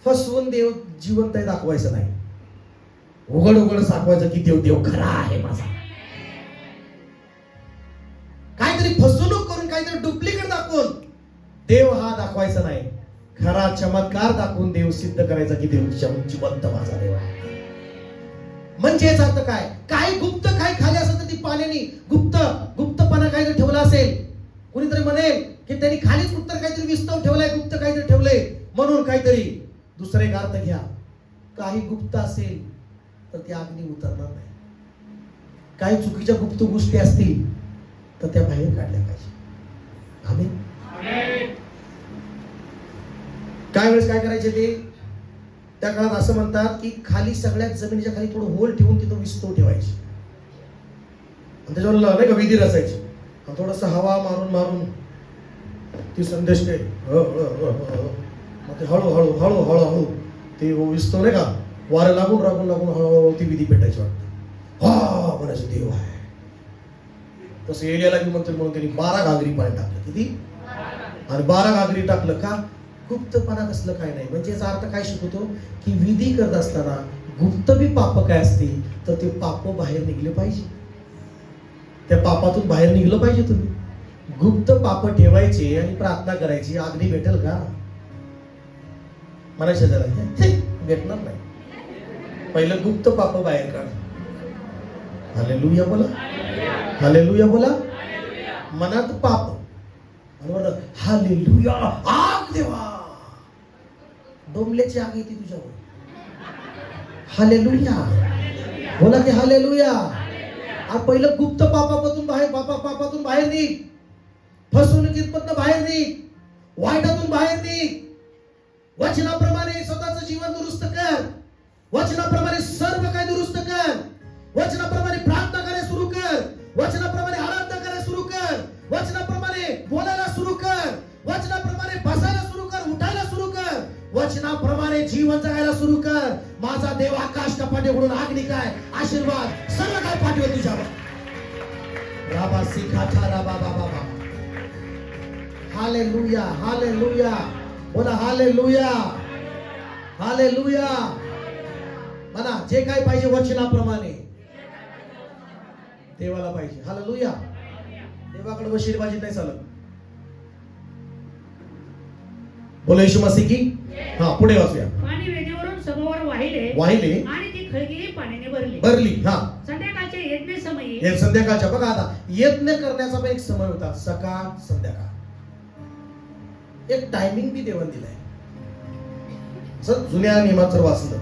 फसवून देव जिवंत आहे दाखवायचं नाही. उघड दाखवायचं की देव खरा आहे माझा. काहीतरी फसवणूक करून, काहीतरी डुप्लिकेट दाखवून देव हा दाखवायचा नाही. खरा चमत्कार दाखवून देव सिद्ध करायचा की देव जिवंत माझा देव आहे. म्हणजे याचा अर्थ काय? काही गुप्त काही खाली असेल तर ती पाण्याने गुप्तपणा काहीतरी ठेवला असेल. कुणीतरी म्हणेल की त्यांनी खालीच गुप्त काहीतरी विस्तव ठेवलाय, गुप्त काहीतरी ठेवलंय म्हणून काहीतरी. दुसरे एक अर्थ घ्या, काही गुप्त असेल तर ती अग्नी उतरणार नाही. काही चुकीच्या गुप्त गोष्टी असतील तर त्या बाहेर काढल्या पाहिजे. आमेन. काय वेळेस काय करायचे ते? त्या काळात असं म्हणतात की खाली सगळ्यात जमिनीच्या खाली थोडं होल ठेवून तिथं विस्तव ठेवायचे आणि त्याच्यावर नाही का विधी रचायची आणि थोडस हवा मारून ती संदेश ते मग ते हळूहळू ते विस्तव नाही का वारं लागून हळूहळू ती विधी पेटायची. वाटतं हा म्हणायचं देव आहे. तसं एलियाला की म्हणतो म्हणून त्यांनी 12 घागरी पाणी टाकलं. किती? आणि 12 घागरी टाकलं का? गुप्तपणा कसलं काय नाही. म्हणजे याचा अर्थ काय शिकवतो की विधी करत असताना गुप्त बी पाप काय असतील तर ते पाप बाहेर निघले पाहिजे. त्या पापातून बाहेर निघलं पाहिजे. तुम्ही गुप्त पाप ठेवायचे आणि प्रार्थना करायची, अग्नी भेटेल का? म्हणायचं जरा भेटणार नाही. पहिलं गुप्त पाप बाहेर काढ. हालेलुया बोला, हालेलुया बोला. मनात पाप आणि हालेलुया आग देवा, डोंबल्याची आग येते तुझ्यावर. हालेलुया बोला की हालेलुया. पहिलं गुप्त पापापासून बाहेर निघ. फसवणुकीतून बाहेर निघ. वाईटातून बाहेर निघ. वचनाप्रमाणे स्वतःचं जीवन दुरुस्त कर. वचनाप्रमाणे सर्व काही दुरुस्त कर. वचनाप्रमाणे प्रार्थना करायला सुरू कर. वचनाप्रमाणे आराधना करायला सुरू कर. वचनाप्रमाणे बोलायला सुरू कर. वचनाप्रमाणे बसायला सुरू कर, उठायला सुरू कर. वचनाप्रमाणे जीवन जगायला सुरू कर. माझा देव आकाश कपाटीकडून अग्नी काय आशीर्वाद सर्व काय पाठवेल तुझ्यावर. राबा सिखाचा राबा बाबा. हालेलुया, हालेलुया बोला, हालेलुया, हालेलुया. म्हणा जे काय पाहिजे वचनाप्रमाणे देवाला पाहिजे. हालेलुया. देवाकडे वशीरबाजी नाही चालत. बोला येशू मसीह की. हा, पुढे वाचूया. पाणी वेदीवरून सभोवर वाहिले आणि ती खळगी पाण्याने भरली. हा, संध्याकाळच्या यज्ञ समयी. संध्याकाळच्या बघा आता यज्ञ करण्याचा पण एक समय होता, सकाळ संध्याकाळ. एक टायमिंग बी देवाने दिलाय. असं जुन्या नियमात जर वाचलं,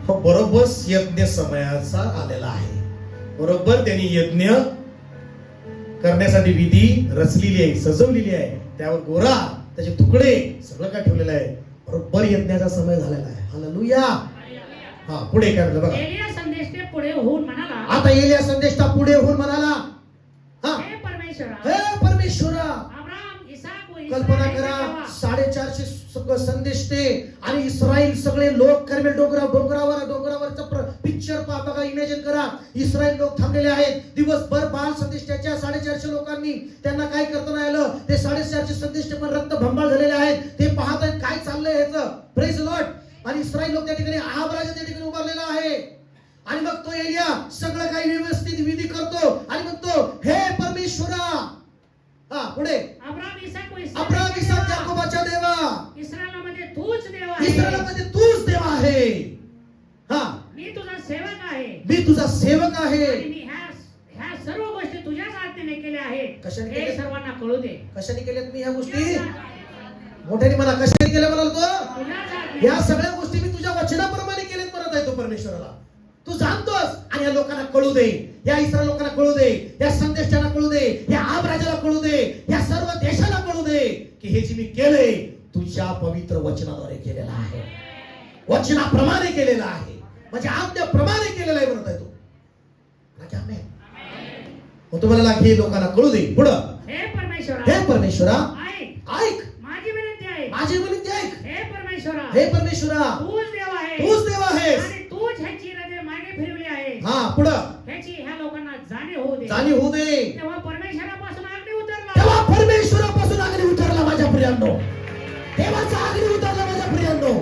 हो बरोबर यज्ञ समयाचा आलेला आहे. बरोबर त्यांनी यज्ञ करण्यासाठी विधी रचलेली आहे, सजवलेली आहे. त्यावर गोरा, त्याचे तुकडे सगळं काय ठेवलेलं आहे. बरोबर यज्ञाचा समय झालेला आहे. हालेलुया. हा पुढे काय म्हणलं बघा. एलिया संदेष्टे पुढे होऊन म्हणाला, आता एलिया संदेष्टा पुढे होऊन म्हणाला, हा हे परमेश्वरा, हे परमेश्वरा, अब्राहम, इसाक व कल्पना इस्रायल करा, देवा, 450 संदेष्टे आणि इस्रायल सगळे लोक कर्मेल डोंगरावरचा पिक्चर बघा, इमॅजिन करा. इस्रायल लोक थांबलेले आहेत दिवसभर. बाल संदेष्टाच्या 450 लोकांनी त्यांना काय करता नाही आलं. ते 450 संदेष्टे पण रक्त भंबाळ झालेले आहेत. ते पाहत आहेत काय चाललंय ह्याचं. Praise Lord. आणि इस्रायल लोक त्या ठिकाणी आहाब राजा त्या ठिकाणी उभारलेला आहे. आणि मग तो एलिया सगळं काही व्यवस्थित विधी करतो आणि म्हणतो, हे परमेश्वरा, हा पुढे, अब्राहम, इसाक याकोबाच्या देवा, इस्रायलामध्ये तूच देव आहे, इस्रायलामध्ये तूच देव आहे. हा मी तुझा सेवक आहे, मी तुझा सेवक आहे. आणि मी ह्या सर्व गोष्टी तुझ्याच आज्ञेने केल्या आहेत. कशाने हे केल्या? सर्वांना कळू दे. कशाने केल्यात मी ह्या गोष्टी? मोठ्याने म्हणा, कशाने केल्या म्हणाल तो? तुझ्याच आज्ञेने. या सगळ्या गोष्टी मी तुझ्या वचनाप्रमाणे केलेत म्हणत आहे तो परमेश्वराला. तू जाणतोस. आणि या लोकांना कळू दे, या इस्रायल लोकांना कळू दे, या संदेशांना कळू दे, या आब राजाला कळू दे, या सर्व देशाला कळू दे की हे जे मी केलंय तुझ्या पवित्र वचनाद्वारे केलेलं आहे, वचनाप्रमाणे केलेलं आहे, म्हणजे आज्ञाप्रमाणे केलेलं आहे म्हणत आहे तो. मग तुम्हाला हे लोकांना कळू दे. पुढं, हे परमेश्वरा, हे परमेश्वरा, ऐक माझी विनंती आहे, माझी विनंती ऐक. हे परमेश्वरा, हे परमेश्वरा, तूच देव आहे, तूच देव आहेस. आणि तूच ह्याची हृदय मागे फिरवली आहे. हा पुढं, ह्याची ह्या लोकांना जाणीव होऊ दे. जाणीव होऊ दे. तेव्हा परमेश्वरापासून अग्नी उतरला, तेव्हा परमेश्वरापासून अग्नी उतरला माझ्या प्रियांनो. देवाचा अग्नी उतरला माझ्या प्रियांनो.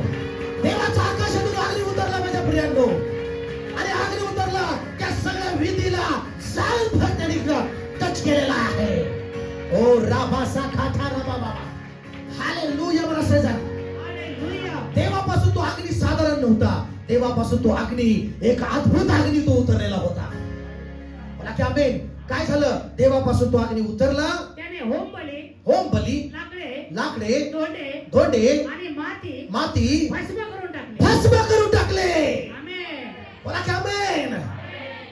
देवाचा आकाशातून अग्नी उतरला माझ्या प्रियांनो. आणि अग्नी उतरला त्या सगळ्या विधीला सालभर त्यांनी टच केलेला आहे. ओ राबासा खाथा राबा बाबा, हालेलुया म्हणा सजन. हालेलुया. देवापासून तो अग्नी साधारण नव्हता. देवापासून तो अग्नी एक अद्भुत अग्नी तो उतरलेला होता. मला की आमेन. काय झालं? देवापासून तो अग्नी उतरला. त्याने होम बली, लाकडे, धोंडे आणि माती भस्म करून टाकले. आमेन. बोला की आमेन.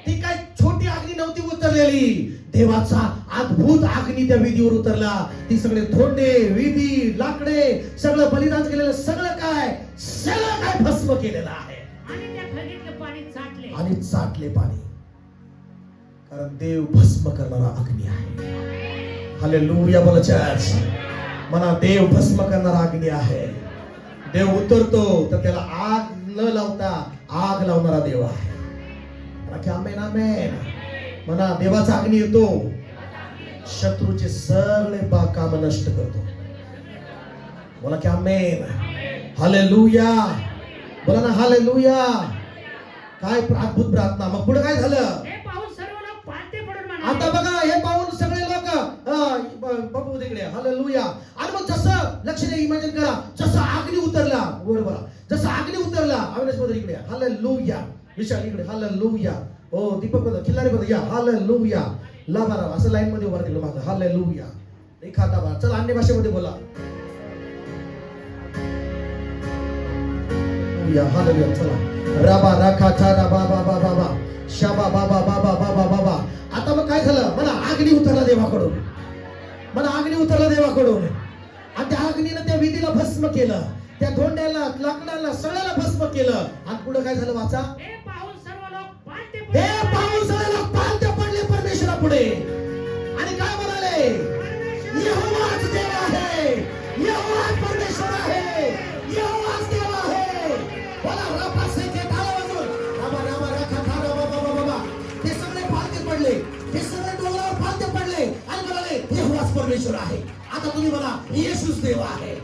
ती काय छोटी अग्नी नव्हती उतरलेली. देवाचा अद्भुत अग्नी त्या विधीवर उतरला. ती सगळे धोंडे, विधी, लाकडे, सगळं बलिदान केलेलं सगळं काय भस्म केलेलं आहे. आणि त्या खडीतलं पाणी चाटले. आणि चाटले पाणी. कारण देव भस्म करणारा अग्नी आहे. हालेलुया बोला चर्च. म्हणा, देव भस्म करणारा अग्नी आहे. देव उतरतो तर त्याला आग न लावता आग लावणारा देव आहे. आमेन आमेन. म्हणा, देवाचा अग्नी येतो, शत्रूचे सगळे काम नष्ट करतो. बोला की आमेन. हालेलुया बोला ना, हालेलुया. काय अद्भुत प्रार्थना. मग पुढे काय झालं? हे पाहून सर्व लोक पालथे पडून म्हणाले. आता बघा, हे पाहून सगळे लोक बघू तिकडे. हालेलुया. आणि मग जसं लक्ष द्या, इमॅजिन करा, जसं अग्नी उतरला, बरोबर, जसं अग्नी उतरला. अविनाश मध्ये इकडे, हालेलुया. विशाल इकडे, हालेलुया. हो दीपक बद्दल, खिल्लारी बद्दल या, हालेलुया. लाभारा असं लाईन मध्ये उभा केलं मागं, हालेलुया. एखादा बार चला अन्य भाषेमध्ये बोला. हालेलुया. चला राबा राखा चारा बाबा बाबा बाबा शाबा बाबा बाबा बाबा बाबा. आता मग काय झालं? मला अग्नी उतरला देवाकडून. मला अग्नी उतरला देवाकडून. आणि त्या अग्नीनं त्या विधीला भस्म केलं, त्या धोंड्याला, लाकडाला, सगळ्याला भस्म केलं. आणि पुढे काय झालं? वाचा. हे पाहून सर्व लोक पालथे हे पाहून सगळे लोक पालथे पडले परमेश्वरा पुढे. आणि काय म्हणाले? यहोवाच देव आहे, यहोवाच परमेश्वर आहे, यहोवाच देव आहे. बोला रापासेचे टाळ्या वाजवून, राबा राबा राखा थारा बाबा बाबा. ते सगळे पालथे पडले, ते सगळे डोंगरावर पालथे पडले आणि म्हणाले, यहोवाच परमेश्वर आहे. आता तुम्ही म्हणा, येशूच देव आहे.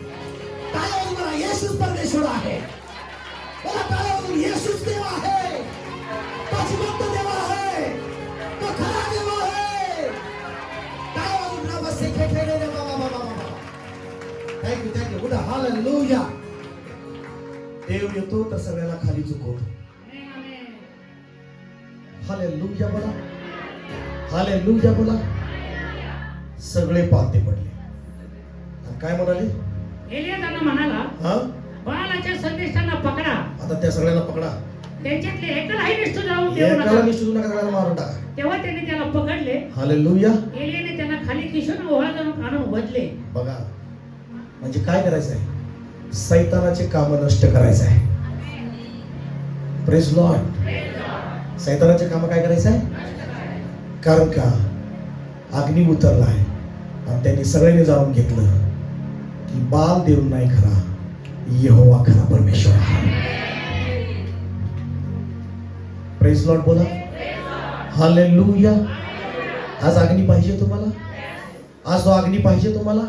टाळ्या वाजवून म्हणा, येशूच परमेश्वर आहे. बोला टाळ्या वाजवून, येशूच देव आहे. तो जिवंत देव आहे, तो खरा देव आहे. टाळ्या वाजवून राबासे खेळले रे बाबा बाबा बाबा. Thank you good. हालेलुया. देव येतो तर सगळ्याला खाली झुकवतो. हालेलुया बोला, हालेलुया बोला. सगळे पालथे पडले. काय म्हणाले? एलिया त्यांना म्हणाला, हा, बाळाच्या संदेशांना त्या सगळ्यांना पकडा, त्यांच्यातले एकालाही निष्ठून जाऊन देऊ एकाला नका. निष्ठून नका, सगळ्यांना मारून टाका. तेव्हा त्यांनी त्याला पकडले. हालेलुया. एलियाने त्यांना खाली खिसून ओहळा जाऊन आणून वधले. बघा म्हणजे काय करायचं आहे, सैतानाचे काम नष्ट करायचं आहे. Praise Lord. सैतानाचे काम काय करायचं आहे, कारण का अग्नी उतरला आहे आणि त्यांनी सगळ्यांनी जाणून घेतलं की बाल देव नाही खरा, यहोवा खरा परमेश्वर आहे. प्रेज लॉर्ड बोला. हालेलुया. आज अग्नी पाहिजे तुम्हाला, आज तो अग्नी पाहिजे तुम्हाला.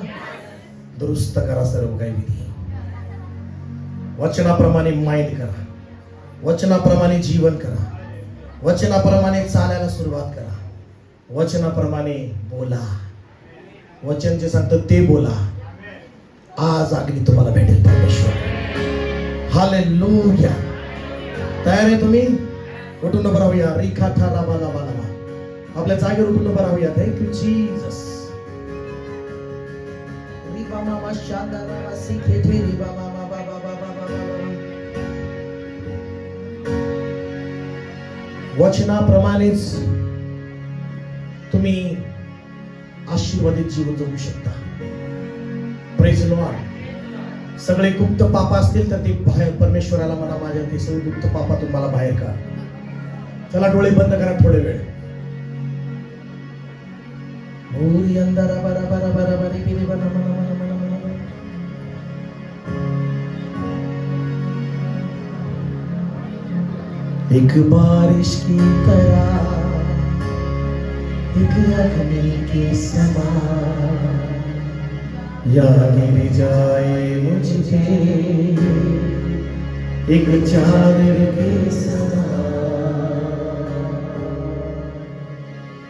दुरुस्त करा सर्व काही विधी, वचनाप्रमाणे माइंड करा, वचनाप्रमाणे जीवन करा, वचनाप्रमाणे चालायला सुरुवात करा, वचनाप्रमाणे बोला. वचन जे सांगतं ते बोला. आज अग्नी तुम्हाला भेटेल परमेश्वर. हालेलुया. तयार आहे तुम्ही? उठून उभं राहूया. रिखा थारा बाला बाला, आपल्या जागेवर उठून उभं राहूया. Thank you Jesus. रिबा मामा शांदारा सिखे थे रिबा मामा बाबा बाबा बाबा. वचनाप्रमाणेच तुम्ही आशीर्वादित जीवन जगू शकता. Praise Lord. सगळे गुप्त पाप असतील तर ते बाहेर परमेश्वराला म्हणा, माझ्या ते सगळे गुप्त पापातून मला बाहेर काढ. चला डोळे बंद करा थोडे वेळ. भूरी अंधारा बरा बरा बरा बरी बिरी बना मना मना मना मना. एक बारिश की तरह, एक अग्नि के समान याद गिर जाए मुझ पे, एक चादर के समान,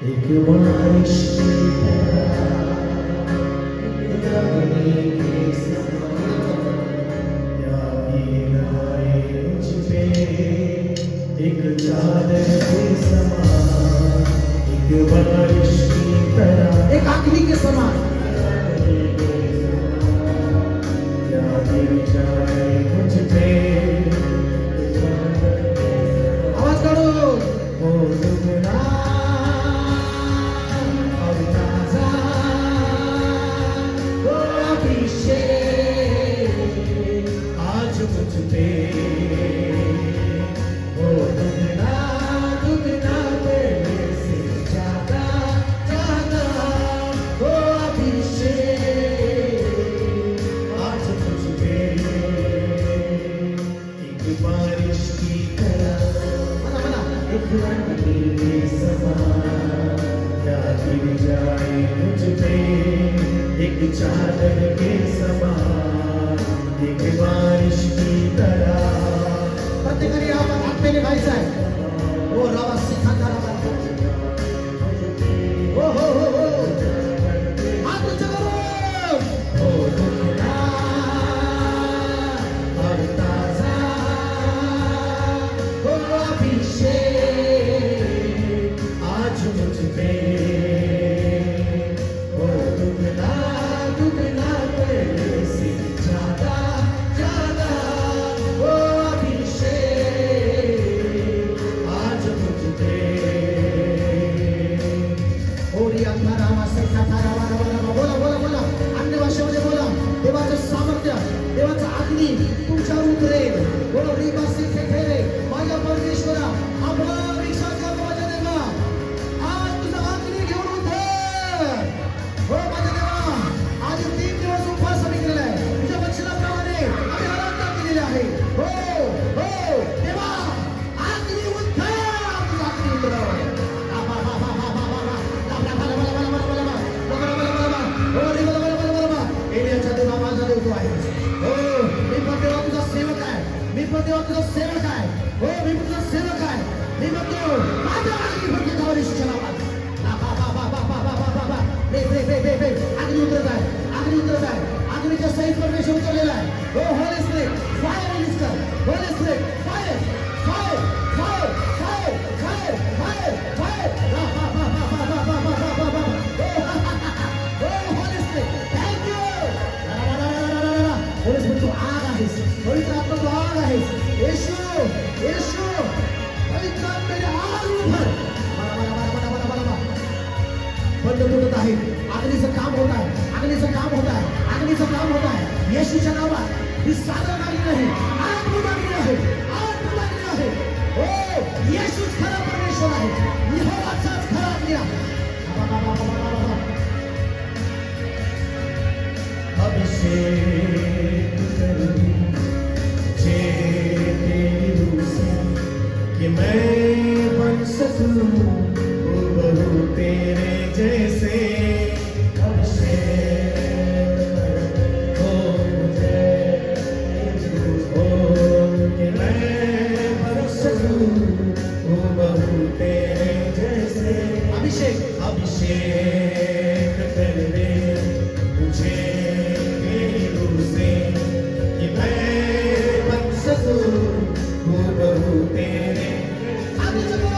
एक बारिश की तरह, एक अग्नि के समान याद गिर जाए मुझ पे, एक चादर के समान, एक बारिश की तरह, एक अग्नि के समान याद जाए मुझ पे. आवाज काढो. ओ दुगना और ताजा, ओ अभिषेक आज मुझ पे. ओ दुगना दुगना पहले से ज्यादा ज्यादा, ओ अभिषेक आज मुझ पे. एक बारिश की तरह, एक अग्नि के समान याद गिर जाए मुझ पे, एक चादर के समान, एक बारिश की तरह. प्रत्येकाने आपण आत्मेने गायचं आहे. ओ रावा सिखाता रावा, हो हो हो हो, हात उंच करून. हो दुगना और ताजा, हो अभिषेक आज मुझ पे. हो दुगना दुगना पहले से ज्यादा ज्यादा, हो अभिषेक आज मुझ पे. ओरी अंधारा वासे खातारा वाला वाला, बोला बोला बोला, अन्य भाषेमध्ये बोला. देवाचं सामर्थ्य, देवाचा अग्नी तुमच्यावर उतरेल. बोला रिबा सिखे थे, माझ्या परमेश्वरा, आभार विश्वास कर माझ्या देवा. आज तुझा अग्नी घेऊन उतर. हो माझ्या देवा, आज 3 दिवस उपवास आम्ही केलेला आहे. तुझ्या वचनाप्रमाणे आम्ही आराधना केलेली आहे. हो हो देवा, अग्नी उतर, तुझा अग्नी उतरव. एलियाचा देवा माझा देव तू आहेस. हो मी पण देवा तुझा सेवक आहे. मी पण देवा तुझा सेवक आहे. हो मी पण तुझा सेवक आहे. मी म्हणतो माझा अग्नी फक्त गौरीच्या नावात. अग्नी उतरत आहे, अग्नी उतरत आहे. अग्नीच्या सहित परमेश्वर उतरलेला आहे. हो होली स्पिरिट फायर रिलीज कर. Holy spirit fire fire fire fire fire fire fire. Holy spirit thank you. Holy spirit तू आग आहेस. पवित्र आत्मा तू आग आहेस. येशू मैं बन सकूं हूबहू तेरे जैसे हो मुझे हो कि मैं बन सकूं हूबहू तेरे जैसे अभिषेक अभिषेक कर दे मुझे तेरी रूह से कि मैं बन सकूं हूबहू तेरे आगे चलो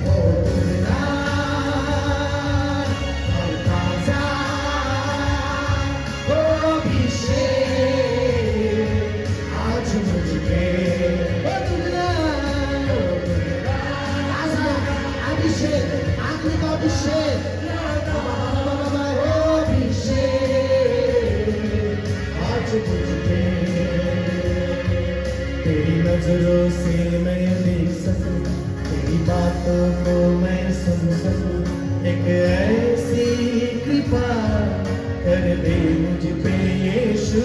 हो तेरा ताजा हो अभिषेक आज मुझे हो तेरा ताजा अभिषेक आगे का अभिषेक हो अभिषेक आज मुझे तेरी नजरों से मैं देख सकूं तेरी बातों को मैं सुन सकूं एक ऐसी कृपा कर दे मुझ पे यीशु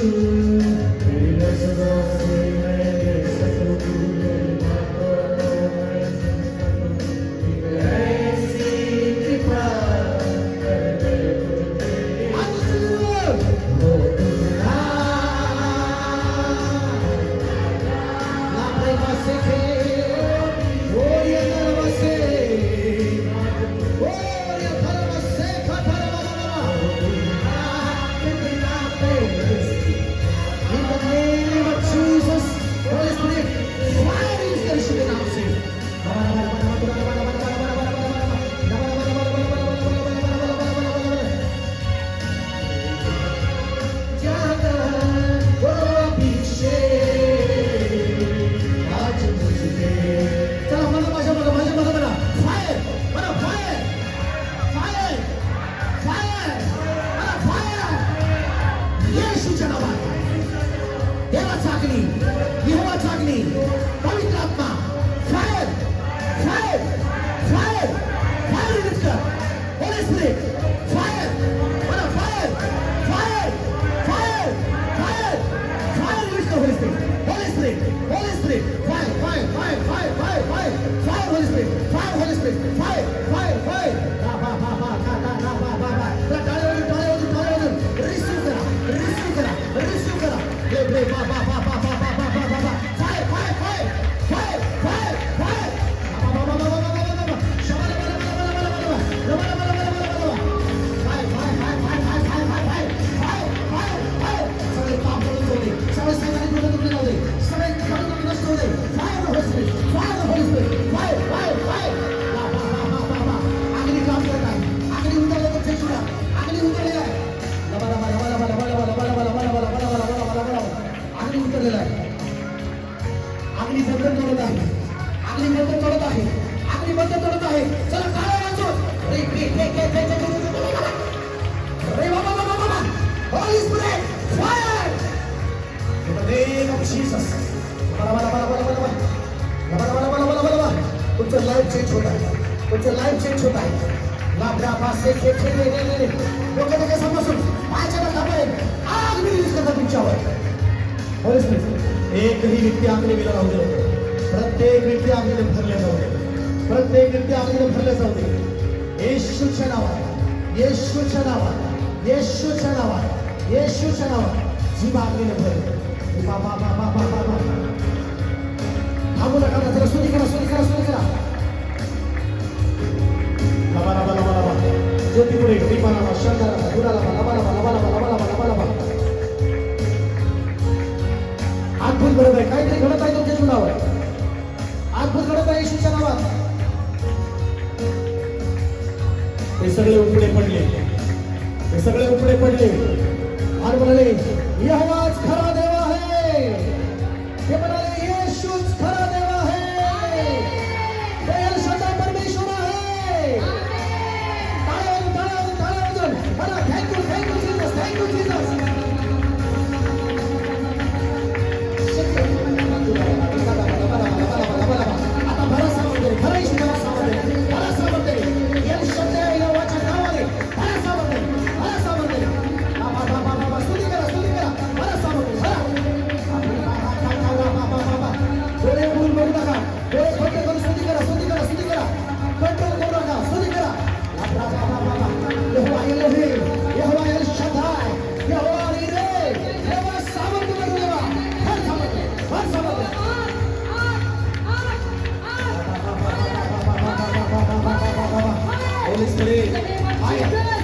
तेरी नजरों से मैं देख सकूं तेरी बातों को मैं सुन सकूं एक ऐसी कृपा कर दे मुझ पे यीशु हो तेरा तुमचं लाईफ चेंज होत आहे तुमचं लाईफ चेंज होत आहे लाभरा पासे खेळ लोक त्याच्या समोरून पायाच्या खापर्यंत आग मी रिलीज करतात तुमच्यावर एकही व्यक्ती आगने गेला राहू दे प्रत्येक व्यक्ती आगीने भरले जाऊ दे प्रत्येक व्यक्ती आगीने भरले जाऊ दे येशूच्या नावात येशूच्या नावात येशूच्या नावात येशूच्या नावात जीव आगीने भरले बाबा बाबा बाबा बाबा थांबू नका जरा सुनी करा सुनी करा सुनी करा लबा लबा लबा लबा ज्योती पुढे दीपा लबा शंकर लबा गुडा लबा लबा लबा लबा लबा लबा लबा लबा लबा अद्भुत घडत आहे काहीतरी घडत आहे तुमच्या जीवनावर अद्भुत घडत आहे येशूच्या नावात हे सगळे उपडे पडले हे सगळे उपडे पडले आणि म्हणाले यहोवाच खरा देव आहे हे म्हणाले येशूच खरा देव आहे हे एल शद्दाई परमेश्वर आहे ताळ्यावर मला थँक्यू जीसस आता भरोसा मध्ये खरंच भरोसा मध्ये एल शद्दाई नावाच्या नावाने भरोसा मध्ये स्तुती करा भरोसा मध्ये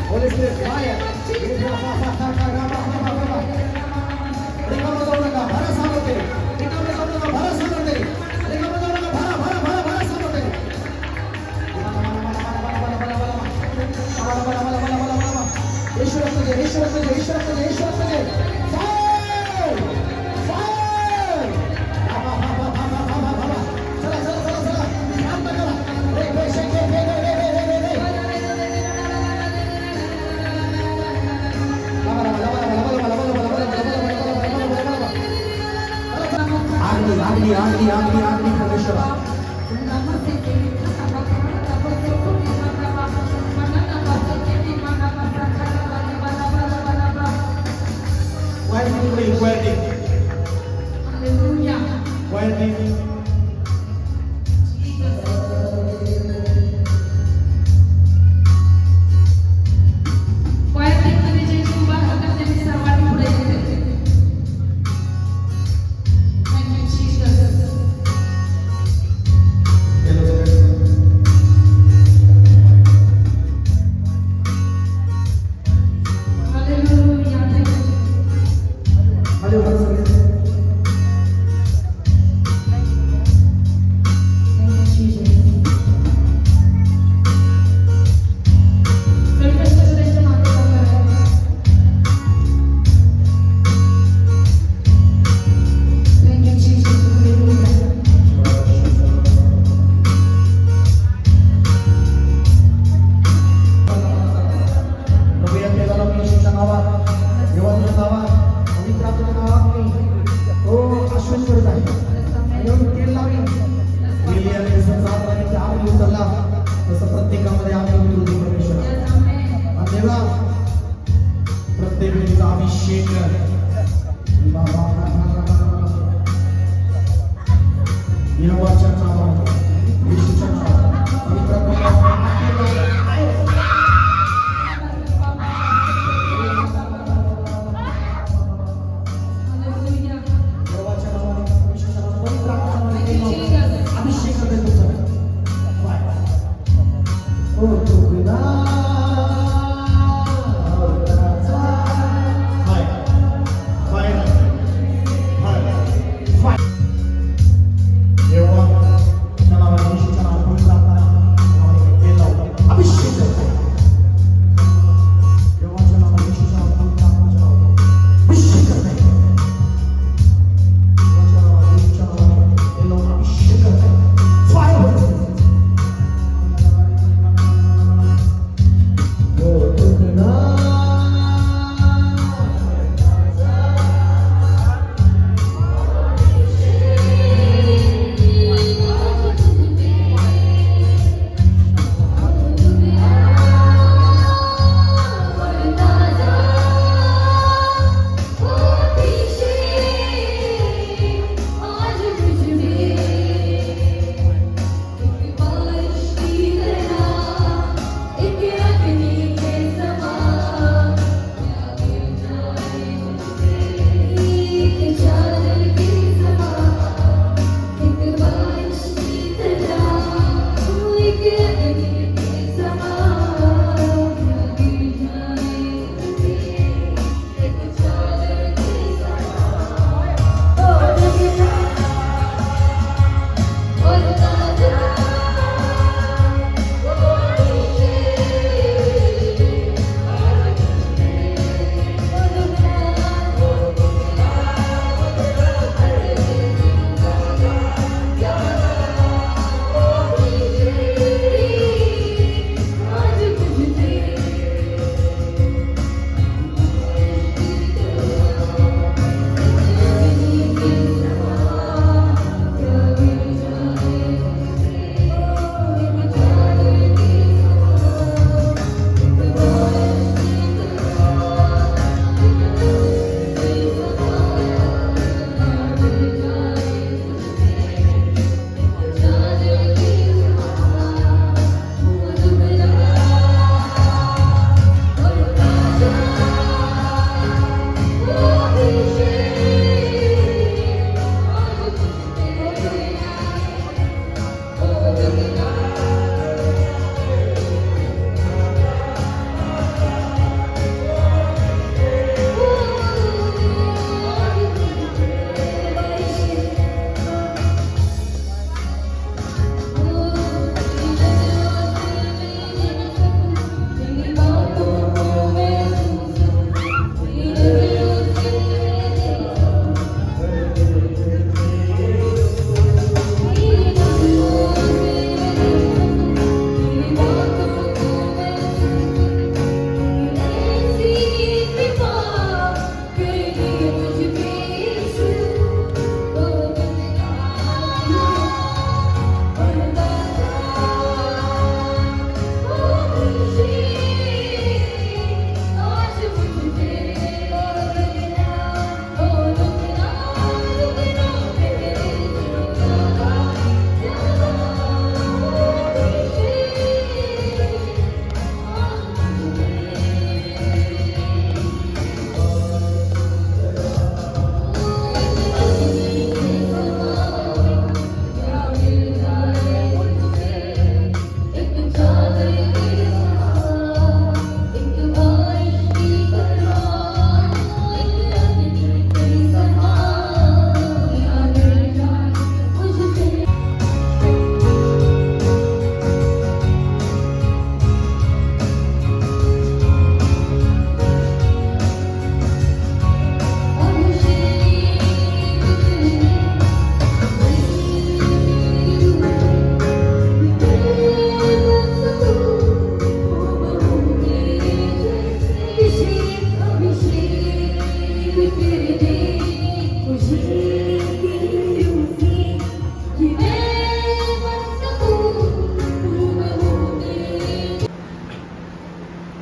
Holy Spirit, fire. रिकामं जाऊ नका, भरा सामर्थ्य. रिकामं जाऊ नका, भरा सामर्थ्य. रिकामं जाऊ नका, भरा सामर्थ्य. ईश्वर असू दे, ईश्वर असू दे, ईश्वर असू दे, ईश्वर असू दे. Fire! Fire! चला, चला, चला, चला. शांत करा. रे, शेक, रे. आगली परमेश्वर.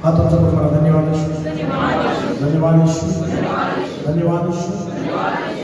हात उंचा करून म्हणा, धन्यवाद येशू, धन्यवाद येशू, धन्यवाद येशू,